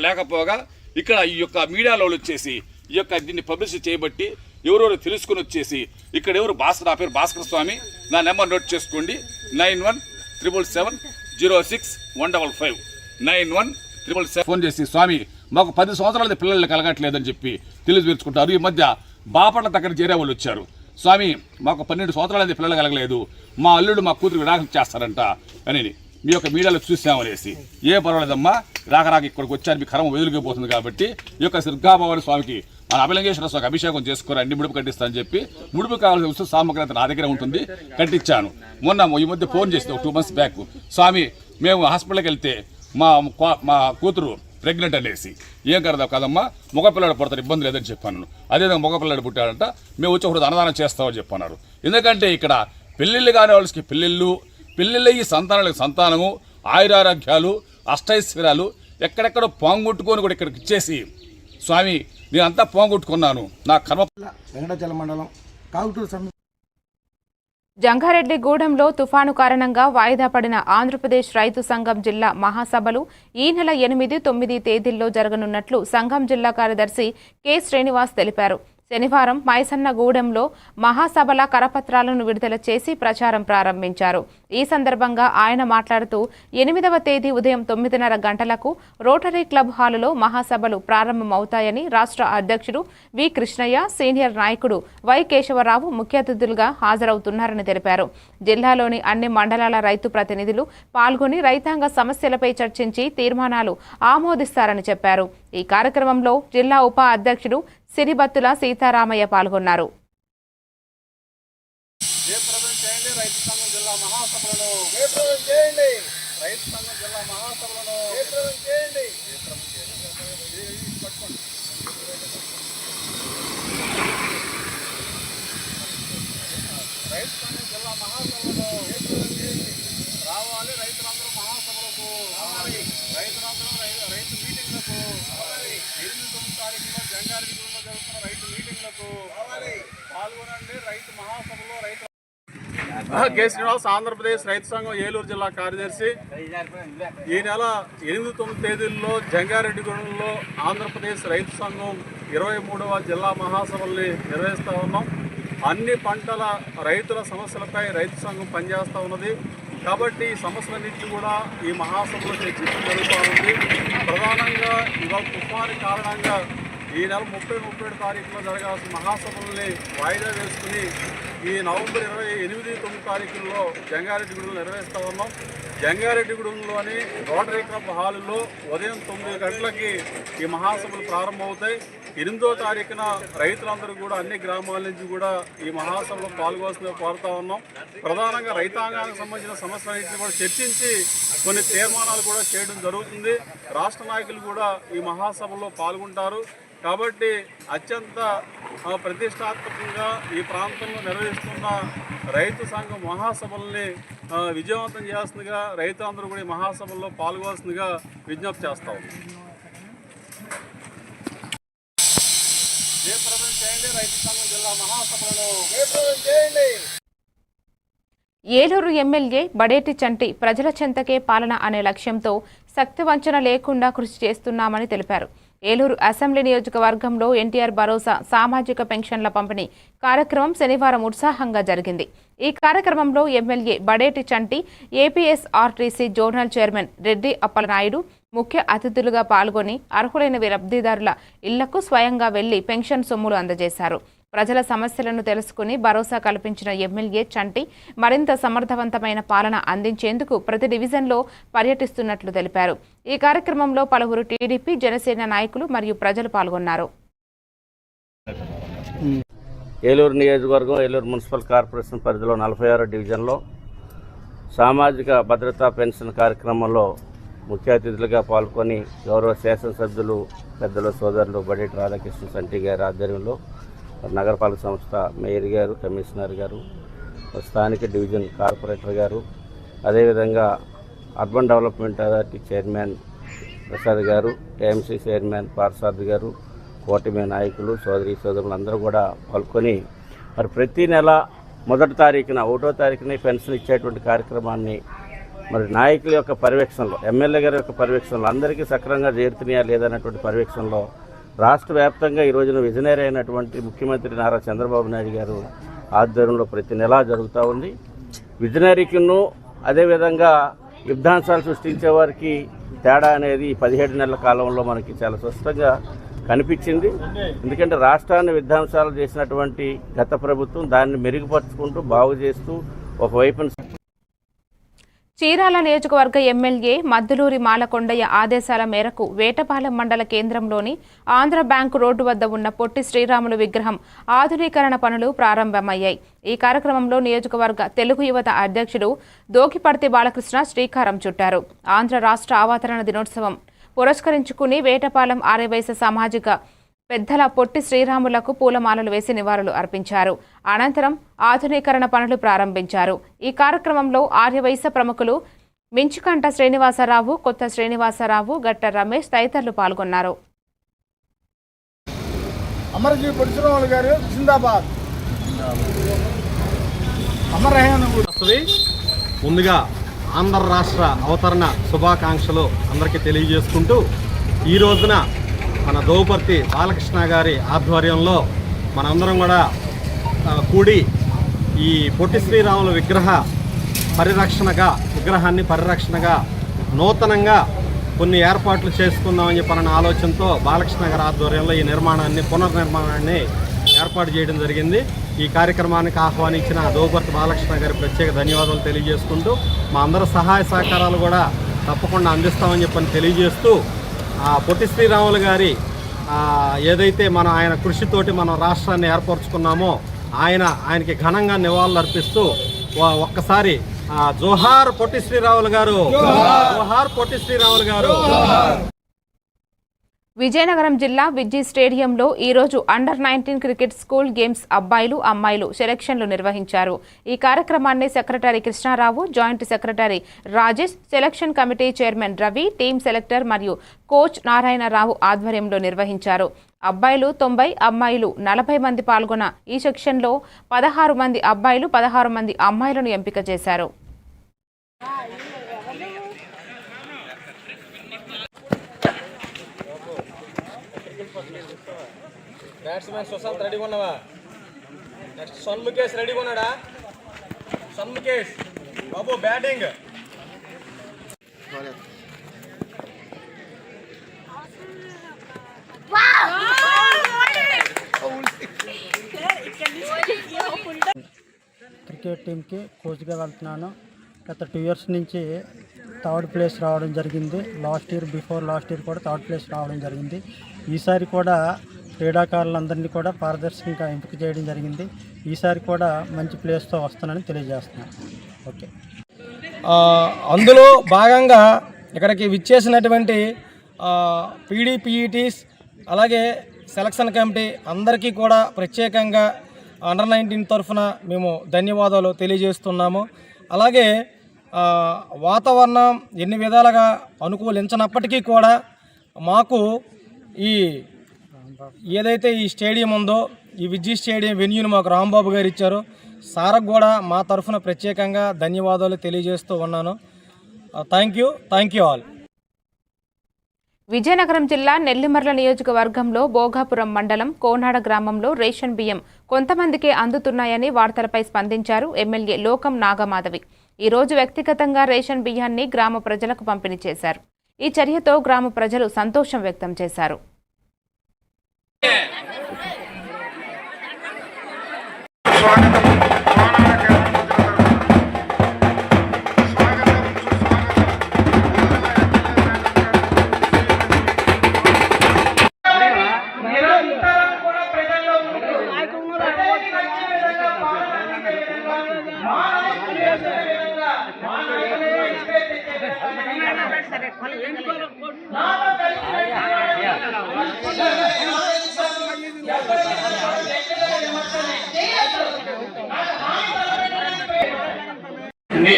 లేకపోగా ఇక్కడ ఈ యొక్క మీడియాలో వచ్చేసి ఈ యొక్క దీన్ని పబ్లిసిటీ చేయబట్టి ఎవరెవరు తెలుసుకుని వచ్చేసి ఇక్కడ ఎవరు భాస్కర్, నా పేరు భాస్కర్ స్వామి, నా నెంబర్ నోట్ చేసుకోండి 9177706155 9177 ఫోన్ చేసి స్వామి మాకు 10 సంవత్సరాలది పిల్లలు కలగట్లేదని చెప్పి తెలియజేసుకుంటారు. ఈ మధ్య బాపట్ల దగ్గర చేరే వాళ్ళు వచ్చారు, స్వామి మాకు 12 సంవత్సరాలది పిల్లలు కలగలేదు, మా అల్లుడు మా కూతురు విడాకులు చేస్తారంట అని మీ యొక్క మీడియాలో చూసామనేసి. ఏ పర్వాలేదమ్మా, రాక ఇక్కడికి వచ్చారు, మీ కర్మ వెదులుగిపోతుంది కాబట్టి ఈ యొక్క దుర్గాభవాని స్వామికి మన అభయలింగేశ్వర స్వామికి అభిషేకం చేసుకుని అన్ని ముడుపు కట్టిస్తానని చెప్పి ముడుపు కావాల్సిన వస్తు సామగ్రి అంతా నా దగ్గర ఉంటుంది, కట్టించాను. మొన్న ఈ మధ్య ఫోన్ చేస్తే 2 months బ్యాక్, స్వామి మేము హాస్పిటల్కి వెళ్తే మా కూతురు ప్రెగ్నెంట్ అనేసి. ఏం కదమ్మా, మగపిల్లాడు పుడతారు, ఇబ్బంది లేదని చెప్పాను. అదేవిధంగా మగపిల్లాడు పుట్టాడంట, మేము వచ్చి ఒకటి అన్నదానం చేస్తామని చెప్పన్నారు. ఎందుకంటే ఇక్కడ పెళ్ళిళ్ళు కాని వాళ్ళకి పెళ్ళిళ్ళయ్యి సంతానాలకు సంతానము, ఆయురారోగ్యాలు, అష్టైశ్వర్యాలు ఎక్కడెక్కడో పోంగొట్టుకొని కూడా ఇక్కడికి ఇచ్చేసి స్వామి నేనంతా పోంగొట్టుకున్నాను, నా కర్మ. వెంకటాచలం మండలం కాకుటూరు సమీప జంగారెడ్డిగూడెంలో తుఫాను కారణంగా వాయిదా పడిన ఆంధ్రప్రదేశ్ రైతు సంఘం జిల్లా మహాసభలు ఈ నెల 8, 9 తేదీల్లో జరగనున్నట్లు సంఘం జిల్లా కార్యదర్శి కె శ్రీనివాస్ తెలిపారు. శనివారం మైసన్నగూడెంలో మహాసభల కరపత్రాలను విడుదల చేసి ప్రచారం ప్రారంభించారు. ఈ సందర్భంగా ఆయన మాట్లాడుతూ 8వ తేదీ ఉదయం 9:30 గంటలకు రోటరీ క్లబ్ హాలులో మహాసభలు ప్రారంభమవుతాయని రాష్ట్ర అధ్యక్షుడు వి కృష్ణయ్య, సీనియర్ నాయకుడు వై కేశవరావు ముఖ్య అతిథులుగా హాజరవుతున్నారని తెలిపారు. జిల్లాలోని అన్ని మండలాల రైతు ప్రతినిధులు పాల్గొని రైతాంగ సమస్యలపై చర్చించి తీర్మానాలు ఆమోదిస్తారని చెప్పారు. ఈ కార్యక్రమంలో జిల్లా ఉప అధ్యక్షుడు సిరిబత్తుల సీతారామయ్య పాల్గొన్నారు. రావాలి రైతులందరూ మహాసభలకు, రైతులందరూ రైతు మీటింగ్లకు, 8-9 తారీఖులో జంగారెడ్డిగూడెంలో జరుగుతున్న రైతు మీటింగ్లకు పాల్గొనండి. రైతు మహాసభలో రైతు కె శ్రీనివాస్, ఆంధ్రప్రదేశ్ రైతు సంఘం ఏలూరు జిల్లా కార్యదర్శి. ఈ నెల 8-9 తేదీల్లో జంగారెడ్డిగూడెంలో ఆంధ్రప్రదేశ్ రైతు సంఘం 23వ జిల్లా మహాసభల్ని నిర్వహిస్తూ ఉన్నాం. అన్ని పంటల రైతుల సమస్యలపై రైతు సంఘం పనిచేస్తూ ఉన్నది. కాబట్టి ఈ సమస్యలన్నింటినీ కూడా ఈ మహాసభలో చర్చించడం జరుగుతూ ఉంది. ప్రధానంగా ఇవాళ తుఫాను కారణంగా ఈ నెల 30-31 తారీఖులో జరగాల్సిన మహాసభల్ని వాయిదా వేసుకుని ఈ నవంబర్ 28-9 తారీఖుల్లో జంగారెడ్డిగూడెంలో నిర్వహిస్తూ ఉన్నాం. జంగారెడ్డిగూడెంలోని రోటరీ క్లబ్ హాలులో ఉదయం 9 గంటలకి ఈ మహాసభలు ప్రారంభమవుతాయి. 8వ తారీఖున రైతులందరూ కూడా అన్ని గ్రామాల నుంచి కూడా ఈ మహాసభలో పాల్గొవలసిందిగా కోరుతా ఉన్నాం. ప్రధానంగా రైతాంగానికి సంబంధించిన సమస్యలన్నింటినీ కూడా చర్చించి కొన్ని తీర్మానాలు కూడా చేయడం జరుగుతుంది. రాష్ట్ర నాయకులు కూడా ఈ మహాసభలో పాల్గొంటారు. కాబట్టి అత్యంత ప్రతిష్టాత్మకంగా ఈ ప్రాంతంలో నిర్వహిస్తున్న రైతు సంఘం మహాసభల్ని విజయవంతం చేస్తుందిగా రైతులందరూ కూడా ఈ మహాసభల్లో పాల్గొవలసిందిగా విజ్ఞప్తి చేస్తాం. జయప్రదం చేయండి రైతు సంఘం జిల్లా మహాసభలను జయప్రదం చేయండి. ఏలూరు ఎమ్మెల్యే బడేటి చంటి ప్రజల చెంతకే పాలన అనే లక్ష్యంతో శక్తివంచన లేకుండా కృషి చేస్తున్నామని తెలిపారు. ఏలూరు అసెంబ్లీ నియోజకవర్గంలో ఎన్టీఆర్ భరోసా సామాజిక పెన్షన్ల పంపిణీ కార్యక్రమం శనివారం ఉత్సాహంగా జరిగింది. ఈ కార్యక్రమంలో MLA Badeti Chanti, APSRTC zonal chairman Reddy Appalanaidu ముఖ్య అతిథులుగా పాల్గొని అర్హులైన లబ్ధిదారుల ఇళ్లకు స్వయంగా వెళ్లి పెన్షన్ సొమ్ములు అందజేశారు. ప్రజల సమస్యలను తెలుసుకుని భరోసా కల్పించిన ఎమ్మెల్యే చంటి మరింత సమర్థవంతమైన పాలన అందించేందుకు ప్రతి డివిజన్లో పర్యటిస్తున్నట్లు తెలిపారు. ఈ కార్యక్రమంలో పలువురు టీడీపీ, జనసేన నాయకులు మరియు ప్రజలు పాల్గొన్నారు. ఏలూరు నియోజకవర్గం ఏలూరు మున్సిపల్ కార్పొరేషన్ పరిధిలో 46వ డివిజన్లో సామాజిక భద్రతా పెన్షన్ కార్యక్రమంలో ముఖ్య అతిథులుగా పాల్గొని గౌరవ శాసనసభ్యులు పెద్దల సోదరులు బడేటి రాధాకృష్ణ చంటి గారి ఆధ్వర్యంలో నగరపాలక సంస్థ మేయర్ గారు, కమిషనర్ గారు, స్థానిక డివిజన్ కార్పొరేటర్ గారు, అదేవిధంగా urban development authority chairman Prasad గారు, ఏఎంసీ చైర్మన్ పార్సాద్ గారు, కూటమి నాయకులు, సోదరులు అందరూ కూడా పాల్గొని మరి ప్రతి నెల 1వ తారీఖున 1వ తారీఖున పెన్షన్ ఇచ్చేటువంటి కార్యక్రమాన్ని మరి నాయకుల యొక్క పర్యవేక్షణలో, ఎమ్మెల్యే గారి యొక్క పర్యవేక్షణలో అందరికీ సక్రమంగా చేరుతున్నాయా లేదన్నటువంటి పర్యవేక్షణలో రాష్ట్ర వ్యాప్తంగా ఈ రోజున విజనరీ అయినటువంటి ముఖ్యమంత్రి నారా చంద్రబాబు నాయుడు గారు ఆధ్వర్యంలో ప్రతి నెలా జరుగుతూ ఉంది. విజనరీకిను అదేవిధంగా యుద్ధాంశాలు సృష్టించే వారికి తేడా అనేది 17 నెలల కాలంలో మనకి చాలా స్పష్టంగా కనిపించింది. ఎందుకంటే రాష్ట్రాన్ని విధ్వంసాలు చేసినటువంటి గత ప్రభుత్వం దాన్ని మెరుగుపరుచుకుంటూ బాగు చేస్తూ ఒకవైపు చీరాల నియోజకవర్గ ఎమ్మెల్యే మద్దులూరి మాలకొండయ్య ఆదేశాల మేరకు వేటపాలెం మండల కేంద్రంలోని ఆంధ్ర బ్యాంకు రోడ్డు వద్ద ఉన్న పొట్టి శ్రీరాములు విగ్రహం ఆధునీకరణ పనులు ప్రారంభమయ్యాయి. ఈ కార్యక్రమంలో నియోజకవర్గ తెలుగు యువత అధ్యక్షుడు దోకిపర్తి బాలకృష్ణ శ్రీకారం చుట్టారు. ఆంధ్ర రాష్ట్ర అవతరణ దినోత్సవం పురస్కరించుకుని వేటపాలెం ఆర్యవైశ్య సామాజిక పెద్దల పొట్టి శ్రీరాములకు పూలమాలలు వేసి నివాళులు అర్పించారు. అనంతరం ఆధునీకరణ పనులు ప్రారంభించారు. ఈ కార్యక్రమంలో ఆర్యవైశ్య ప్రముఖులు మించుకంట శ్రీనివాసరావు, కొత్త శ్రీనివాసరావు, గట్ట రమేష్ తదితరులు పాల్గొన్నారు. అమరజీవి పొట్టి శ్రీరాములు గారు జిందాబాద్. ముందుగా ఆంధ్ర రాష్ట్ర అవతరణ శుభాకాంక్షలు అందరికీ తెలియజేసుకుంటూ ఈ రోజున మన దోపర్తి బాలకృష్ణ గారి ఆధ్వర్యంలో మనందరం కూడా కూడి ఈ పొట్టి శ్రీరాముల విగ్రహాన్ని పరిరక్షణగా నూతనంగా కొన్ని ఏర్పాట్లు చేసుకుందామని చెప్పిన ఆలోచనతో బాలకృష్ణ గారి ఆధ్వర్యంలో ఈ పునర్నిర్మాణాన్ని ఏర్పాటు చేయడం జరిగింది. ఈ కార్యక్రమానికి ఆహ్వానించిన దోపర్తి బాలకృష్ణ గారి ప్రత్యేక ధన్యవాదాలు తెలియజేసుకుంటూ మా అందరి సహాయ సహకారాలు కూడా తప్పకుండా అందిస్తామని చెప్పని తెలియజేస్తూ పొట్టి శ్రీరాములు గారి ఏదైతే ఆయన కృషితోటి మనం రాష్ట్రాన్ని ఏర్పరచుకున్నామో ఆయనకి ఘనంగా నివాళులు అర్పిస్తూ ఒక్కసారి జోహార్ పొట్టి శ్రీరాములు గారు, జోహార్ పొట్టి శ్రీరాములు గారు. విజయనగరం జిల్లా విజ్జి స్టేడియంలో ఈరోజు అండర్-19 క్రికెట్ స్కూల్ గేమ్స్ అబ్బాయిలు అమ్మాయిలు సెలక్షన్లు నిర్వహించారు. ఈ కార్యక్రమాన్ని secretary Krishnarao, joint secretary Rajesh, selection committee chairman Ravi, team selector మరియు కోచ్ నారాయణరావు ఆధ్వర్యంలో నిర్వహించారు. అబ్బాయిలు 90, అమ్మాయిలు 40 మంది పాల్గొన్న ఈ సెక్షన్లో 16 మంది అబ్బాయిలు, 16 మంది అమ్మాయిలను ఎంపిక చేశారు. బ్యాట్స్మెన్ సుశాంత్ రెడీగా ఉన్నావా? నెక్స్ట్ సన్ముఖేష్ రెడీగా ఉన్నాడా? సన్ముఖేష్ బాబు బ్యాటింగ్. క్రికెట్ టీంకి కోచ్గా వెళ్తున్నాను. గత 2 ఇయర్స్ నుంచి 3rd ప్లేస్ రావడం జరిగింది. లాస్ట్ ఇయర్ కూడా 3rd ప్లేస్ రావడం జరిగింది. ఈసారి కూడా క్రీడాకారులందరినీ కూడా పారదర్శకంగా ఎంపిక చేయడం జరిగింది. ఈసారి కూడా మంచి ప్లేస్తో వస్తానని తెలియజేస్తున్నాను. ఓకే. అందులో భాగంగా ఇక్కడికి విచ్చేసినటువంటి పీడీపీఈటీస్ అలాగే సెలక్షన్ కమిటీ అందరికీ కూడా ప్రత్యేకంగా అండర్-19 తరఫున మేము ధన్యవాదాలు తెలియజేస్తున్నాము. అలాగే వాతావరణం ఎన్ని విధాలుగా అనుకూలించినప్పటికీ కూడా మాకు ఏదైతే ఈ స్టేడియం ఉందో ఈ విజ్జి స్టేడియం వెన్యూని మాకు రాంబాబు గారు ఇచ్చారు. సార్కు కూడా మా తరఫున ప్రత్యేకంగా ధన్యవాదాలు తెలియజేస్తూ ఉన్నాను. Thank you all. విజయనగరం జిల్లా నెల్లిమర్ల నియోజకవర్గంలో భోగాపురం మండలం కోనాడ గ్రామంలో రేషన్ బియ్యం కొంతమందికే అందుతున్నాయని వార్తలపై స్పందించారు ఎమ్మెల్యే లోకం నాగమాధవి. ఈరోజు వ్యక్తిగతంగా రేషన్ బియ్యాన్ని గ్రామ ప్రజలకు పంపిణీ చేశారు. ఈ చర్యతో గ్రామ ప్రజలు సంతోషం వ్యక్తం చేశారు.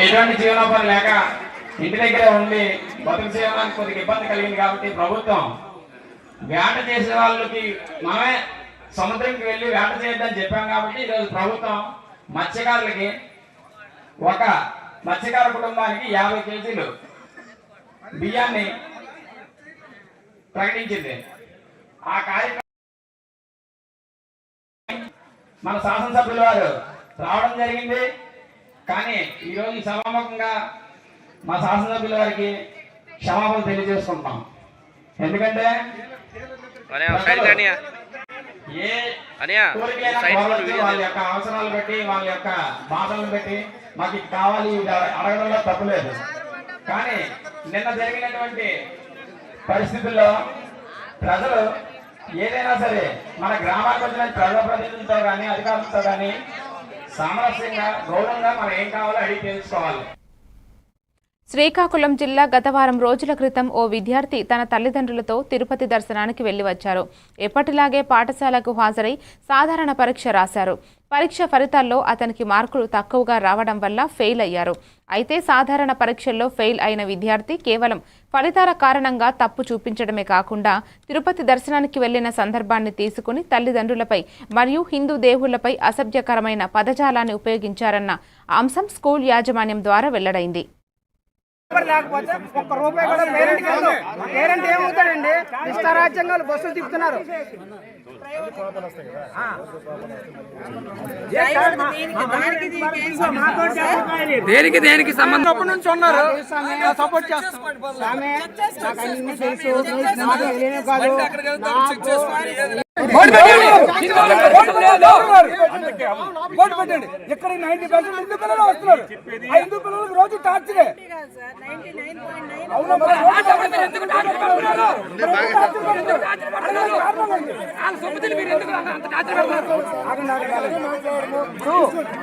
ఎటువంటి జీవనోపాధి లేక ఇంటి దగ్గరే ఉండి బతుకు చేయడానికి కొద్దిగా ఇబ్బంది కలిగింది కాబట్టి ప్రభుత్వం వేట చేసే వాళ్ళకి మనమే సముద్రంకి వెళ్ళి వేట చేయొద్దని చెప్పాం కాబట్టి ఈరోజు ప్రభుత్వం మత్స్యకారులకి ఒక మత్స్యకార కుటుంబానికి 50 కేజీలు బియ్యాన్ని ప్రకటించింది. ఆ కార్యక్రమం మన శాసనసభ్యుల వారు రావడం జరిగింది. కానీ ఈరోజు సభాముఖంగా మా శాసనసభ్యుల వారికి క్షమాపణ తెలియజేసుకుంటాం. ఎందుకంటే వాళ్ళ యొక్క అవసరాలు బట్టి వాళ్ళ యొక్క బాధలను బట్టి మాకు ఇది కావాలి అడగడంలో తప్పులేదు. కానీ నిన్న జరిగినటువంటి పరిస్థితుల్లో ప్రజలు ఏదైనా సరే మన గ్రామానికి వచ్చిన ప్రజాప్రతినిధులతో కానీ అధికారులతో కానీ సామరస్యంగా గౌరవంగా మనం ఏం కావాలో అడిగి తెలుసుకోవాలి. శ్రీకాకుళం జిల్లా గత వారం రోజుల క్రితం ఓ విద్యార్థి తన తల్లిదండ్రులతో తిరుపతి దర్శనానికి వెళ్లి వచ్చారు. ఎప్పటిలాగే పాఠశాలకు హాజరై సాధారణ పరీక్ష రాశారు. పరీక్ష ఫలితాల్లో అతనికి మార్కులు తక్కువగా రావడం వల్ల ఫెయిల్ అయ్యారు. అయితే సాధారణ పరీక్షల్లో ఫెయిల్ అయిన విద్యార్థి కేవలం ఫలితాల కారణంగా తప్పు చూపించడమే కాకుండా తిరుపతి దర్శనానికి వెళ్లిన సందర్భాన్ని తీసుకుని తల్లిదండ్రులపై మరియు హిందూ దేవుళ్లపై అసభ్యకరమైన పదజాలాన్ని ఉపయోగించారన్న అంశం స్కూల్ యాజమాన్యం ద్వారా వెల్లడైంది. లేకపోతే ఒక్క రూపాయి కూడా పేరెంట్ ఏమవుతాడండి? ఇష్టారాజ్యంగా బస్సులు తిప్పుతున్నారు. దేనికి సంబంధం నుంచి ఉన్నారు సపోర్ట్ చేస్తాం. ఇక్కడ 90% హిందూ పిల్లలు వస్తున్నారు. ఆ హిందూ పిల్లలకు రోజు టార్చరే.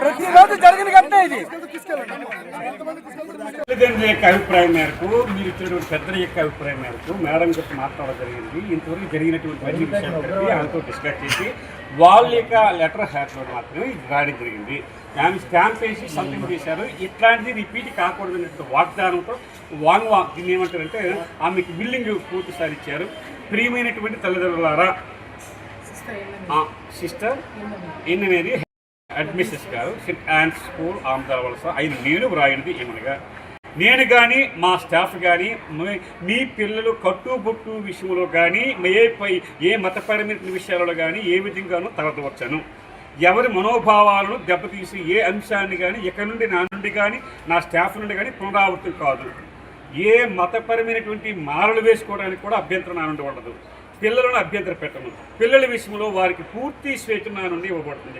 ప్రతిరోజు జరిగిన ఘటన ఇది. తల్లిదండ్రుల యొక్క అభిప్రాయం మేరకు, మీరు ఇచ్చినటువంటి పెద్దల యొక్క అభిప్రాయం మేరకు మేడం గారితో మాట్లాడడం జరిగింది. ఇంతవరకు జరిగినటువంటి అన్ని విషయాలు కలిపి ఆమెతో డిస్కస్ చేసి వాళ్ళ యొక్క లెటర్ హ్యాడ్లో మాత్రమే ఇది రాయడం జరిగింది. ఆమె స్టాంప్ వేసి సంతకం చేశారు. ఇట్లాంటిది రిపీట్ కాకూడదనే వాగ్దానంతో దీన్ని ఏమంటారంటే ఆమెకి బిల్డింగ్ పూర్తిసారి ఇచ్చారు. ప్రియమైనటువంటి తల్లిదండ్రులారా, సిస్టర్ ఎన్ అనేది అడ్మిషన్స్ గారు సెంట్ ఆన్స్ స్కూల్ ఆమదాలవలస అయిన నేను వ్రాయినది ఏమనగా, నేను కానీ మా స్టాఫ్ కానీ మీ పిల్లలు కట్టుబొట్టు విషయంలో కానీ ఏ మతపరమైన విషయాలలో కానీ ఏ విధంగానూ తలదవచ్చాను. ఎవరి మనోభావాలను దెబ్బతీసి ఏ అంశాన్ని కానీ ఇక్కడ నుండి నా నుండి కానీ నా స్టాఫ్ నుండి కానీ పునరావృతం కాదు. ఏ మతపరమైనటువంటి మాలలు వేసుకోవడానికి కూడా అభ్యంతరం నా నుండి ఉండదు. పిల్లలను అభ్యంతరం పెట్టను. పిల్లల విషయంలో వారికి పూర్తి స్వేచ్ఛ నా నుండి ఇవ్వబడుతుంది.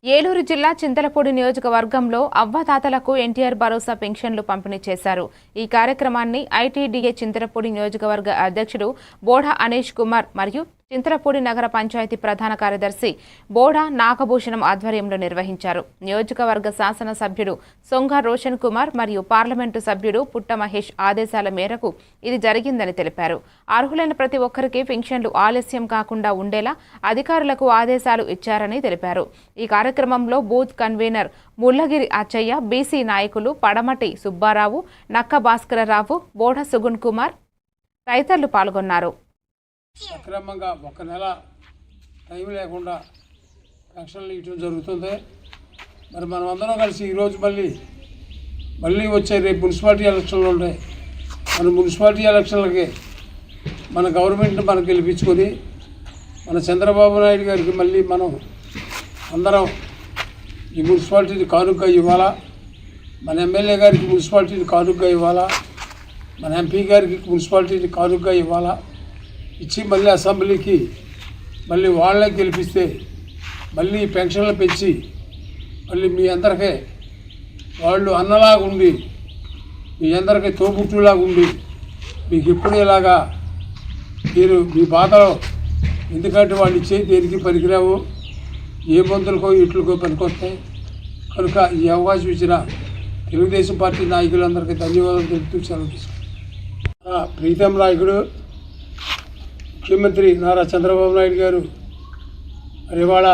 ఏలూరు జిల్లా చింతలపూడి నియోజకవర్గంలో అవ్వాతాతలకు ఎన్టీఆర్ భరోసా పెన్షన్లు పంపిణీ చేశారు. ఈ కార్యక్రమాన్ని ఐటీడీఏ చింతలపూడి నియోజకవర్గ అధ్యక్షుడు బోఢా అనీష్ కుమార్ మరియు చింతలపూడి నగర పంచాయతీ ప్రధాన కార్యదర్శి బోఢా నాగభూషణం ఆధ్వర్యంలో నిర్వహించారు. నియోజకవర్గ శాసన సభ్యుడు సొంగ రోషన్ కుమార్ మరియు పార్లమెంటు సభ్యుడు పుట్ట మహేష్ ఆదేశాల మేరకు ఇది జరిగిందని తెలిపారు. అర్హులైన ప్రతి ఒక్కరికి పెన్షన్లు ఆలస్యం కాకుండా ఉండేలా అధికారులకు ఆదేశాలు ఇచ్చారని తెలిపారు. ఈ కార్యక్రమంలో booth convener Mullagiri Achaiah, BC నాయకులు పడమటి సుబ్బారావు, నక్క భాస్కరరావు, బోఢా సుగుణ్ కుమార్ తదితరులు పాల్గొన్నారు. అక్రమంగా ఒక నెల టైం లేకుండా పెన్షన్లు ఇవ్వడం జరుగుతుంది. మరి మనం అందరం కలిసి ఈరోజు మళ్ళీ వచ్చే రేపు మున్సిపాలిటీ ఎలక్షన్లు ఉంటాయి. మన మున్సిపాలిటీ ఎలక్షన్లకి మన గవర్నమెంట్ని మనం గెలిపించుకొని మన చంద్రబాబు నాయుడు గారికి మళ్ళీ మనం అందరం ఈ మున్సిపాలిటీని కానుకగా ఇవ్వాలా. మన ఎమ్మెల్యే గారికి మున్సిపాలిటీని కానుకగా ఇవ్వాలా. మన ఎంపీ గారికి మున్సిపాలిటీని కానుకగా ఇవ్వాలా. ఇచ్చి మళ్ళీ అసెంబ్లీకి మళ్ళీ వాళ్ళే గెలిపిస్తే మళ్ళీ పెన్షన్లు పెంచి మళ్ళీ మీ అందరికీ వాళ్ళు అన్నలాగా ఉండి మీ అందరికీ తోబుట్టులాగా ఉండి మీకు ఎప్పుడు ఇలాగా మీరు మీ బాధలో, ఎందుకంటే వాళ్ళు ఇచ్చే దేనికి పనికిరావు, ఏ మందులకో ఇట్లకో పనికొస్తాయి కనుక ఈ అవకాశం ఇచ్చిన తెలుగుదేశం పార్టీ నాయకులందరికీ ధన్యవాదాలు తెలుపుతూ సెలవు తీసుకుంటాం. ప్రీతం నాయకుడు ముఖ్యమంత్రి నారా చంద్రబాబు నాయుడు గారు ఇవాళ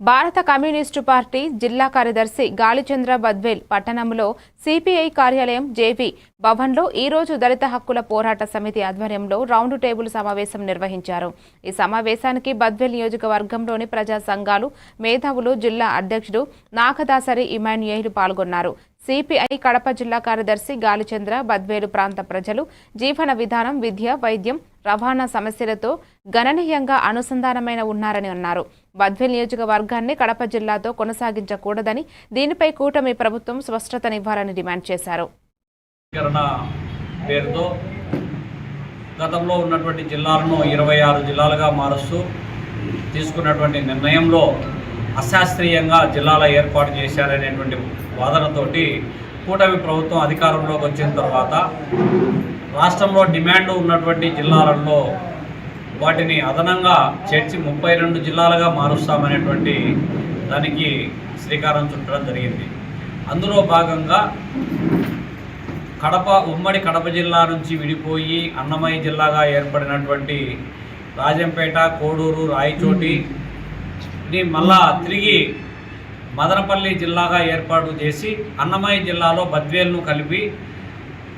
భారత కమ్యూనిస్టు పార్టీ జిల్లా కార్యదర్శి గాలిచంద్ర బద్వేల్ పట్టణంలో సిపిఐ కార్యాలయం జేవీ భవన్లో ఈరోజు దళిత హక్కుల పోరాట సమితి ఆధ్వర్యంలో రౌండ్ టేబుల్ సమావేశం నిర్వహించారు. ఈ సమావేశానికి బద్వేల్ నియోజకవర్గంలోని ప్రజా సంఘాలు, మేధావులు, జిల్లా అధ్యక్షుడు నాగదాసరి ఇమాన్యుయేల్ పాల్గొన్నారు. సిపిఐ కడప జిల్లా కార్యదర్శి గాలిచంద్ర బద్వేలు ప్రాంత ప్రజలు జీవన విధానం, విద్య, వైద్యం, రవాణా సమస్యలతో గణనీయంగా అనుసంధానమైన ఉన్నారని అన్నారు. బద్వేల్ నియోజకవర్గాన్ని కడప జిల్లాతో కొనసాగించకూడదని, దీనిపై కూటమి ప్రభుత్వం స్పష్టతనివ్వాలని డిమాండ్ చేశారు. పేరుతో గతంలో ఉన్నటువంటి జిల్లాలను 26 జిల్లాలుగా మారుస్తూ తీసుకున్నటువంటి నిర్ణయంలో అశాస్త్రీయంగా జిల్లాల ఏర్పాటు చేశారనేటువంటి వాదనతోటి కూటమి ప్రభుత్వం అధికారంలోకి వచ్చిన తర్వాత రాష్ట్రంలో డిమాండ్ ఉన్నటువంటి జిల్లాలలో వాటిని అదనంగా చేర్చి 32 జిల్లాలుగా మారుస్తామనేటువంటి దానికి శ్రీకారం చుట్టడం జరిగింది. అందులో భాగంగా ఉమ్మడి కడప జిల్లా నుంచి విడిపోయి అన్నమయ్య జిల్లాగా ఏర్పడినటువంటి రాజంపేట, కోడూరు, రాయచోటిని మళ్ళా తిరిగి మదనపల్లి జిల్లాగా ఏర్పాటు చేసి అన్నమయ్య జిల్లాలో బద్వేలును కలిపి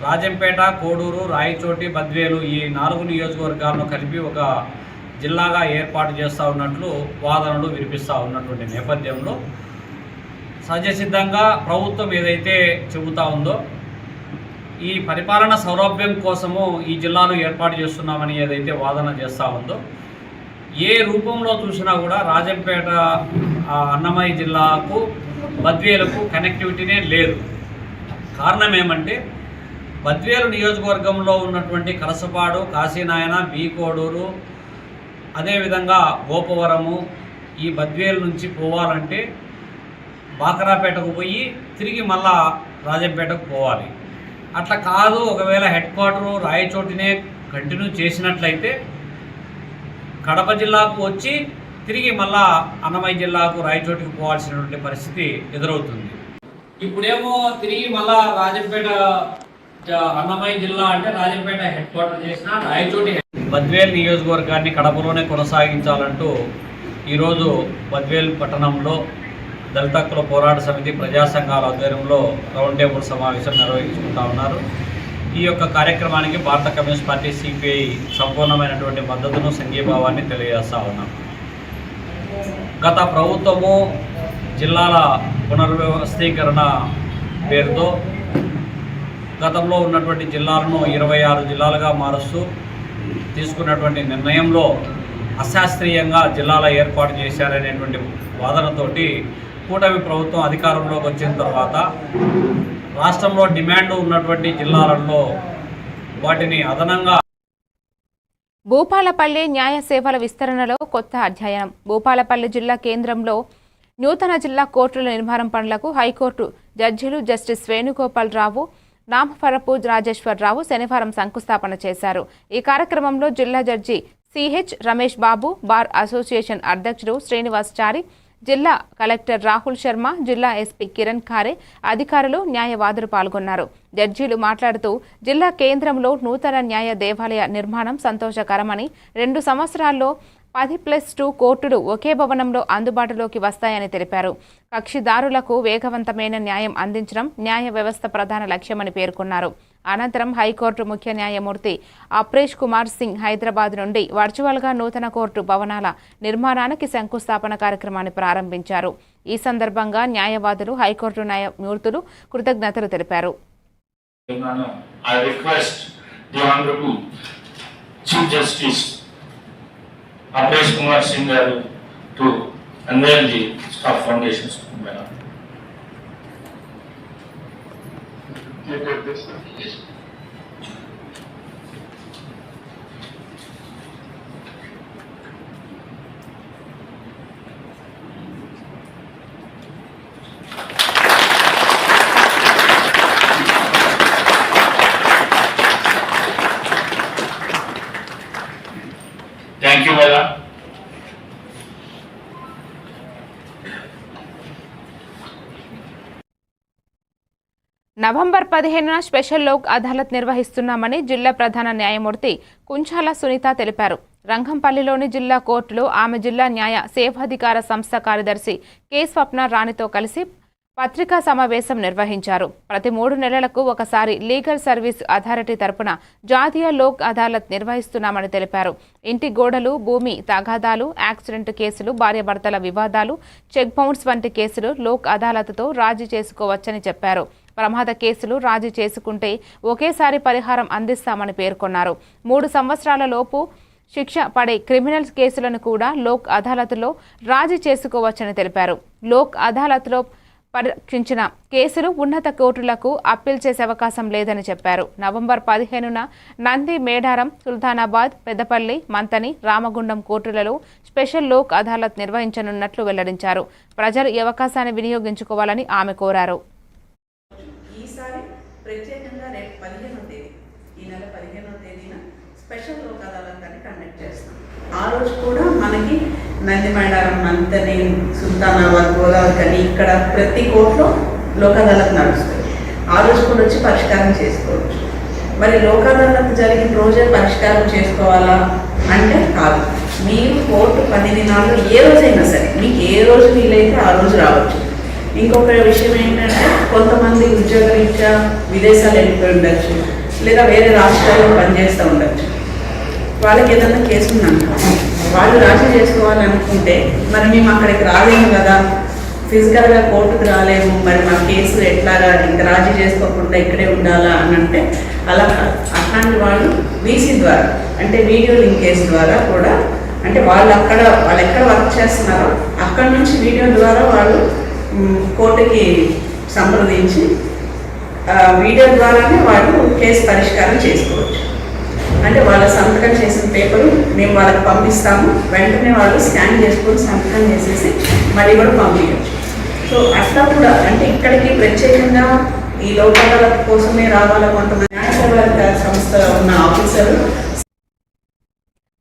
రాజంపేట, కోడూరు, రాయచోటి, బద్వేలు ఈ 4 నియోజకవర్గాలను కలిపి ఒక జిల్లాగా ఏర్పాటు చేస్తూ ఉన్నట్లు వాదనలు వినిపిస్తూ ఉన్నటువంటి నేపథ్యంలో సహజసిద్ధంగా ప్రభుత్వం ఏదైతే చెబుతూ ఉందో ఈ పరిపాలన సౌలభ్యం కోసము ఈ జిల్లాను ఏర్పాటు చేస్తున్నామని ఏదైతే వాదన చేస్తూ ఉందో ఏ రూపంలో చూసినా కూడా రాజంపేట, అన్నమయ్య జిల్లాకు, బద్వేలకు కనెక్టివిటీనే లేదు. కారణం ఏమంటే బద్వేలు నియోజకవర్గంలో ఉన్నటువంటి కలసపాడు, కాశీనాయన, కోడూరు, అదేవిధంగా గోపవరము ఈ బద్వేలు నుంచి పోవాలంటే బాకరాపేటకు పోయి తిరిగి మళ్ళా రాజంపేటకు పోవాలి. అట్లా కాదు, ఒకవేళ హెడ్ క్వార్టరు రాయచోటినే కంటిన్యూ చేసినట్లయితే కడప జిల్లాకు వచ్చి తిరిగి మళ్ళా అన్నమయ్య జిల్లాకు రాయచోటికి పోవాల్సినటువంటి పరిస్థితి ఎదురవుతుంది. ఇప్పుడేమో తిరిగి మళ్ళా రాజంపేట, అన్నమయ్య జిల్లా అంటే రాజంపేట హెడ్ క్వార్టర్ చేసిన రాయచోటి బద్వేల్ నియోజకవర్గాన్ని కడపలోనే కొనసాగించాలంటూ ఈరోజు బద్వేల్ పట్టణంలో దళిత హక్కుల పోరాట సమితి, ప్రజా సంఘాల ఆధ్వర్యంలో రౌండ్ టేబుల్ సమావేశం నిర్వహించుకుంటా ఉన్నారు. ఈ యొక్క కార్యక్రమానికి భారత కమ్యూనిస్ట్ పార్టీ సిపిఐ సంపూర్ణమైనటువంటి మద్దతును, సంఘీభావాన్ని తెలియజేస్తూ ఉన్నాం. గత ప్రభుత్వము జిల్లాల పునర్వ్యవస్థీకరణ పేరుతో గతంలో ఉన్నటువంటి జిల్లాలను 26 జిల్లాలుగా మారుస్తూ తీసుకున్నటువంటి నిర్ణయంలో అశాస్త్రీయంగా జిల్లాల ఏర్పాటు చేశారనేటువంటి వాదనతోటి కూటమి ప్రభుత్వం అధికారంలోకి వచ్చిన తర్వాత రాష్ట్రంలో డిమాండ్ ఉన్నటువంటి జిల్లాలలో వాటిని అదనంగా భూపాలపల్లి న్యాయ సేవల విస్తరణలో కొత్త అధ్యయనం. భూపాలపల్లి జిల్లా కేంద్రంలో నూతన జిల్లా కోర్టుల నిర్మాణం పనులకు హైకోర్టు జడ్జీలు జస్టిస్ వేణుగోపాల్ రావు, నామఫరపు రాజేశ్వరరావు శనివారం శంకుస్థాపన చేశారు. ఈ కార్యక్రమంలో జిల్లా judge CH Ramesh Babu, bar association అధ్యక్షుడు శ్రీనివాస్ చారి, జిల్లా కలెక్టర్ రాహుల్ శర్మ, జిల్లా ఎస్పీ కిరణ్ ఖారే, అధికారులు, న్యాయవాదులు పాల్గొన్నారు. జడ్జీలు మాట్లాడుతూ జిల్లా కేంద్రంలో నూతన న్యాయ దేవాలయ నిర్మాణం సంతోషకరమని, 2 సంవత్సరాల్లో 10+2 కోర్టులు ఒకే భవనంలో అందుబాటులోకి వస్తాయని తెలిపారు. కక్షిదారులకు వేగవంతమైన న్యాయం అందించడం న్యాయ వ్యవస్థ ప్రధాన లక్ష్యమని పేర్కొన్నారు. అనంతరం హైకోర్టు ముఖ్య న్యాయమూర్తి అప్రేష్ కుమార్ సింగ్ హైదరాబాద్ నుండి వర్చువల్గా నూతన కోర్టు భవనాల నిర్మాణానికి శంకుస్థాపన కార్యక్రమాన్ని ప్రారంభించారు. ఈ సందర్భంగా న్యాయవాదులు, హైకోర్టు న్యాయమూర్తులు కృతజ్ఞతలు తెలిపారు. Apres Kumar Singh garu to unveil the staff foundations. Yes. Thank you, Mela. November 15న స్పెషల్ లోక్ అదాలత్ నిర్వహిస్తున్నామని జిల్లా ప్రధాన న్యాయమూర్తి కుంచాల సునీత తెలిపారు. రంగంపల్లిలోని జిల్లా కోర్టులో ఆమె జిల్లా న్యాయ సేవాధికార సంస్థ కార్యదర్శి కె స్వప్న రాణితో కలిసి పత్రికా సమావేశం నిర్వహించారు. ప్రతి 3 నెలలకు ఒకసారి లీగల్ సర్వీస్ అథారిటీ తరపున జాతీయ లోక్ అదాలత్ నిర్వహిస్తున్నామని తెలిపారు. ఇంటి గోడలు, భూమి తగాదాలు, యాక్సిడెంట్ కేసులు, భార్యాభర్తల వివాదాలు, చెక్ బౌన్స్ వంటి కేసులు లోక్ అదాలత్తో రాజీ చేసుకోవచ్చని చెప్పారు. ప్రమాద కేసులు రాజీ చేసుకుంటే ఒకేసారి పరిహారం అందిస్తామని పేర్కొన్నారు. 3 సంవత్సరాల లోపు శిక్ష పడే క్రిమినల్ కేసులను కూడా లోక్ అదాలత్లో రాజీ చేసుకోవచ్చని తెలిపారు. లోక్ అదాలత్లో పరీక్షించిన కేసులు ఉన్నత కోర్టులకు అప్పీల్ చేసే అవకాశం లేదని చెప్పారు. నవంబర్ 15న నంది, మేడారం, సుల్తానాబాద్, పెద్దపల్లి, మంతని, రామగుండం కోర్టులలో స్పెషల్ లోక్ అదాలత్ నిర్వహించనున్నట్లు వెల్లడించారు. ప్రజలు ఈ అవకాశాన్ని వినియోగించుకోవాలని ఆమె కోరారు. ఈసారి ప్రత్యేకంగా రేపు 15వ తేదీ, ఈ నెల 15వ తేదీన స్పెషల్ లోక్ అదాలత్ అని కండక్ట్ చేస్తాం. ఆ రోజు కూడా మనకి నంది, మేడారం, మంతని, సుల్తానాబాద్, గోదావరి కానీ ఇక్కడ ప్రతి కోర్టులో లోక్ అదాలత్ నడుస్తుంది. ఆ రోజు కూడా వచ్చి పరిష్కారం చేసుకోవచ్చు. మరి లోక్ అదాలత్ జరిగిన రోజే పరిష్కారం చేసుకోవాలా అంటే కాదు. మీరు కోర్టు 10 దినాల్లో ఏ రోజైనా సరే మీకు ఏ రోజు వీలైతే ఆ రోజు రావచ్చు. ఇంకొక విషయం ఏంటంటే కొంతమంది ఉద్యోగరీత్యా విదేశాలు వెళ్ళిపోయి ఉండొచ్చు, లేదా వేరే రాష్ట్రాల్లో పనిచేస్తూ ఉండొచ్చు. వాళ్ళకి ఏదైనా కేసు ఉందనుకో, వాళ్ళు రాజీ చేసుకోవాలనుకుంటే మరి మేము అక్కడికి రాలేము కదా, ఫిజికల్గా కోర్టుకు రాలేము, మరి మా కేసు ఎట్లాగా ఇంకా రాజీ చేసుకోకుండా ఇక్కడే ఉండాలా అని అంటే అలా అట్లాంటి వాళ్ళు వీసీ ద్వారా అంటే వీడియో లింకేజ్ ద్వారా కూడా అంటే వాళ్ళు ఎక్కడ వర్క్ చేస్తున్నారో అక్కడ నుంచి వీడియో ద్వారా వాళ్ళు కోర్టుకి సంప్రదించి వీడియో ద్వారానే వాళ్ళు కేసు పరిష్కారం చేసుకోవచ్చు. అంటే వాళ్ళ సంతకం చేసిన పేపరు మేము వాళ్ళకి పంపిస్తాము, వెంటనే వాళ్ళు స్కాన్ చేసుకొని సంతకం చేసేసి మళ్ళీ కూడా పంపించవచ్చు. సో అట్లా కూడా అంటే ఇక్కడికి ప్రత్యేకంగా ఈ లోక్ అదాలత్ కోసమే రావాలనుకుంటున్న న్యాయ సేవా సంస్థ ఉన్న ఆఫీసర్లు.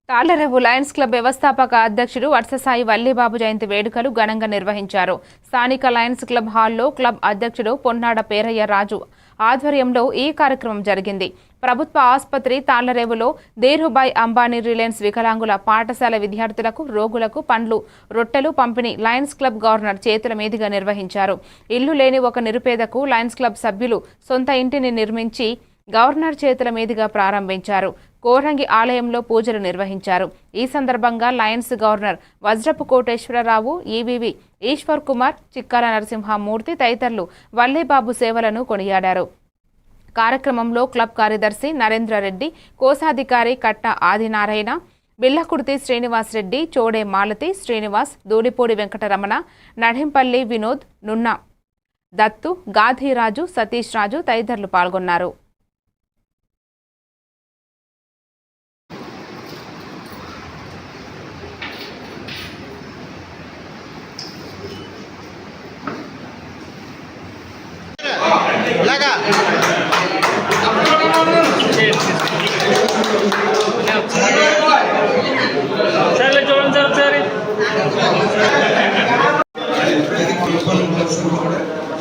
తాళ్లరేవు లయన్స్ క్లబ్ వ్యవస్థాపక అధ్యక్షుడు వత్ససాయి వల్లిబాబు జయంతి వేడుకలు ఘనంగా నిర్వహించారు. స్థానిక లయన్స్ క్లబ్ హాల్లో క్లబ్ అధ్యక్షుడు పొన్నాడ పేరయ్య రాజు ఆధ్వర్యంలో ఈ కార్యక్రమం జరిగింది. ప్రభుత్వ ఆసుపత్రి తాళ్లరేవులో ధీరుభాయ్ అంబానీ రిలయన్స్ వికలాంగుల పాఠశాల విద్యార్థులకు రోగులకు పండ్లు రొట్టెలు పంపిణీ లయన్స్ క్లబ్ గవర్నర్ చేతుల మీదుగా నిర్వహించారు. ఇల్లు లేని ఒక నిరుపేదకు లయన్స్ క్లబ్ సభ్యులు సొంత ఇంటిని నిర్మించి గవర్నర్ చేతుల మీదుగా ప్రారంభించారు. కోరంగి ఆలయంలో పూజలు నిర్వహించారు. ఈ సందర్భంగా లయన్స్ గవర్నర్ వజ్రపు కోటేశ్వరరావు, ఈవీవి ఈశ్వర్ కుమార్, చిక్కాల నరసింహమూర్తి తదితరులు వల్లేబాబు సేవలను కొనియాడారు. కార్యక్రమంలో క్లబ్ కార్యదర్శి నరేంద్రరెడ్డి, కోశాధికారి కట్ట ఆదినారాయణ, బిల్లకుర్తి శ్రీనివాసరెడ్డి, చోడే మాలతి శ్రీనివాస్, దూడిపూడి వెంకటరమణ, నడింపల్లి వినోద్, నున్న దత్తు, గాధిరాజు, సతీష్ రాజు తదితరులు పాల్గొన్నారు.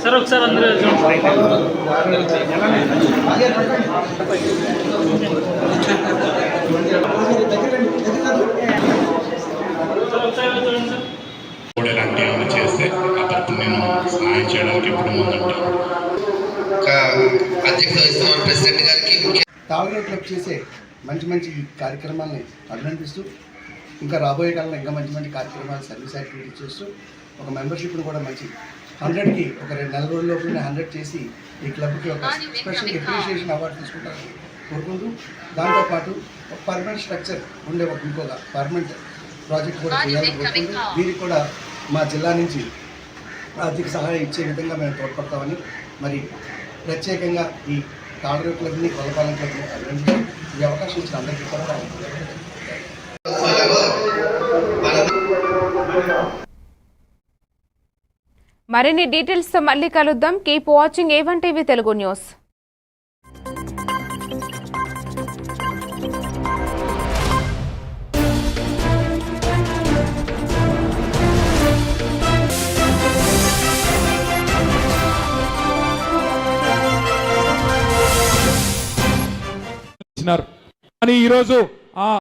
సార్ ఒకసారి అందరూ ఇలాంటి ఏమైనా చేస్తే ఆ తరపు నేను సహాయం చేయడానికి ఎప్పుడు ముందుంటాను. ప్రెసిడెంట్ గారికి తాళరేవు క్లబ్ చేసే మంచి కార్యక్రమాలని అభినందిస్తూ ఇంకా రాబోయే కాలంలో ఇంకా మంచి కార్యక్రమాలు సర్వీస్ యాక్టివిటీ చేస్తూ ఒక మెంబర్షిప్ను కూడా మంచి 100కి ఒక 2 నెలల రోజుల్లోపు 100 చేసి ఈ క్లబ్కి ఒక స్పెషల్ అప్రిషియేషన్ అవార్డు తీసుకుంటారని కోరుకుంటూ దాంతోపాటు ఒక పర్మనెంట్ స్ట్రక్చర్ ఉండే ఇంకొక పర్మనెంట్ ప్రాజెక్ట్ కూడా చేయాలని కోరుకుంటూ దీనికి కూడా మా జిల్లా నుంచి ఆర్థిక సహాయం ఇచ్చే విధంగా మేము తోడ్పడతామని మరి ప్రత్యేకంగా ఈ తాళ్లరేవు క్లబ్ని కొల్లపాలెం క్లబ్ని అభినందించి ఈ అవకాశం ఇచ్చిన అందరికీ కూడా మరిన్ని డీటెయిల్స్తో మళ్ళీ కలుద్దాం. Keep watching A1 TV Telugu news. కానీ ఈరోజు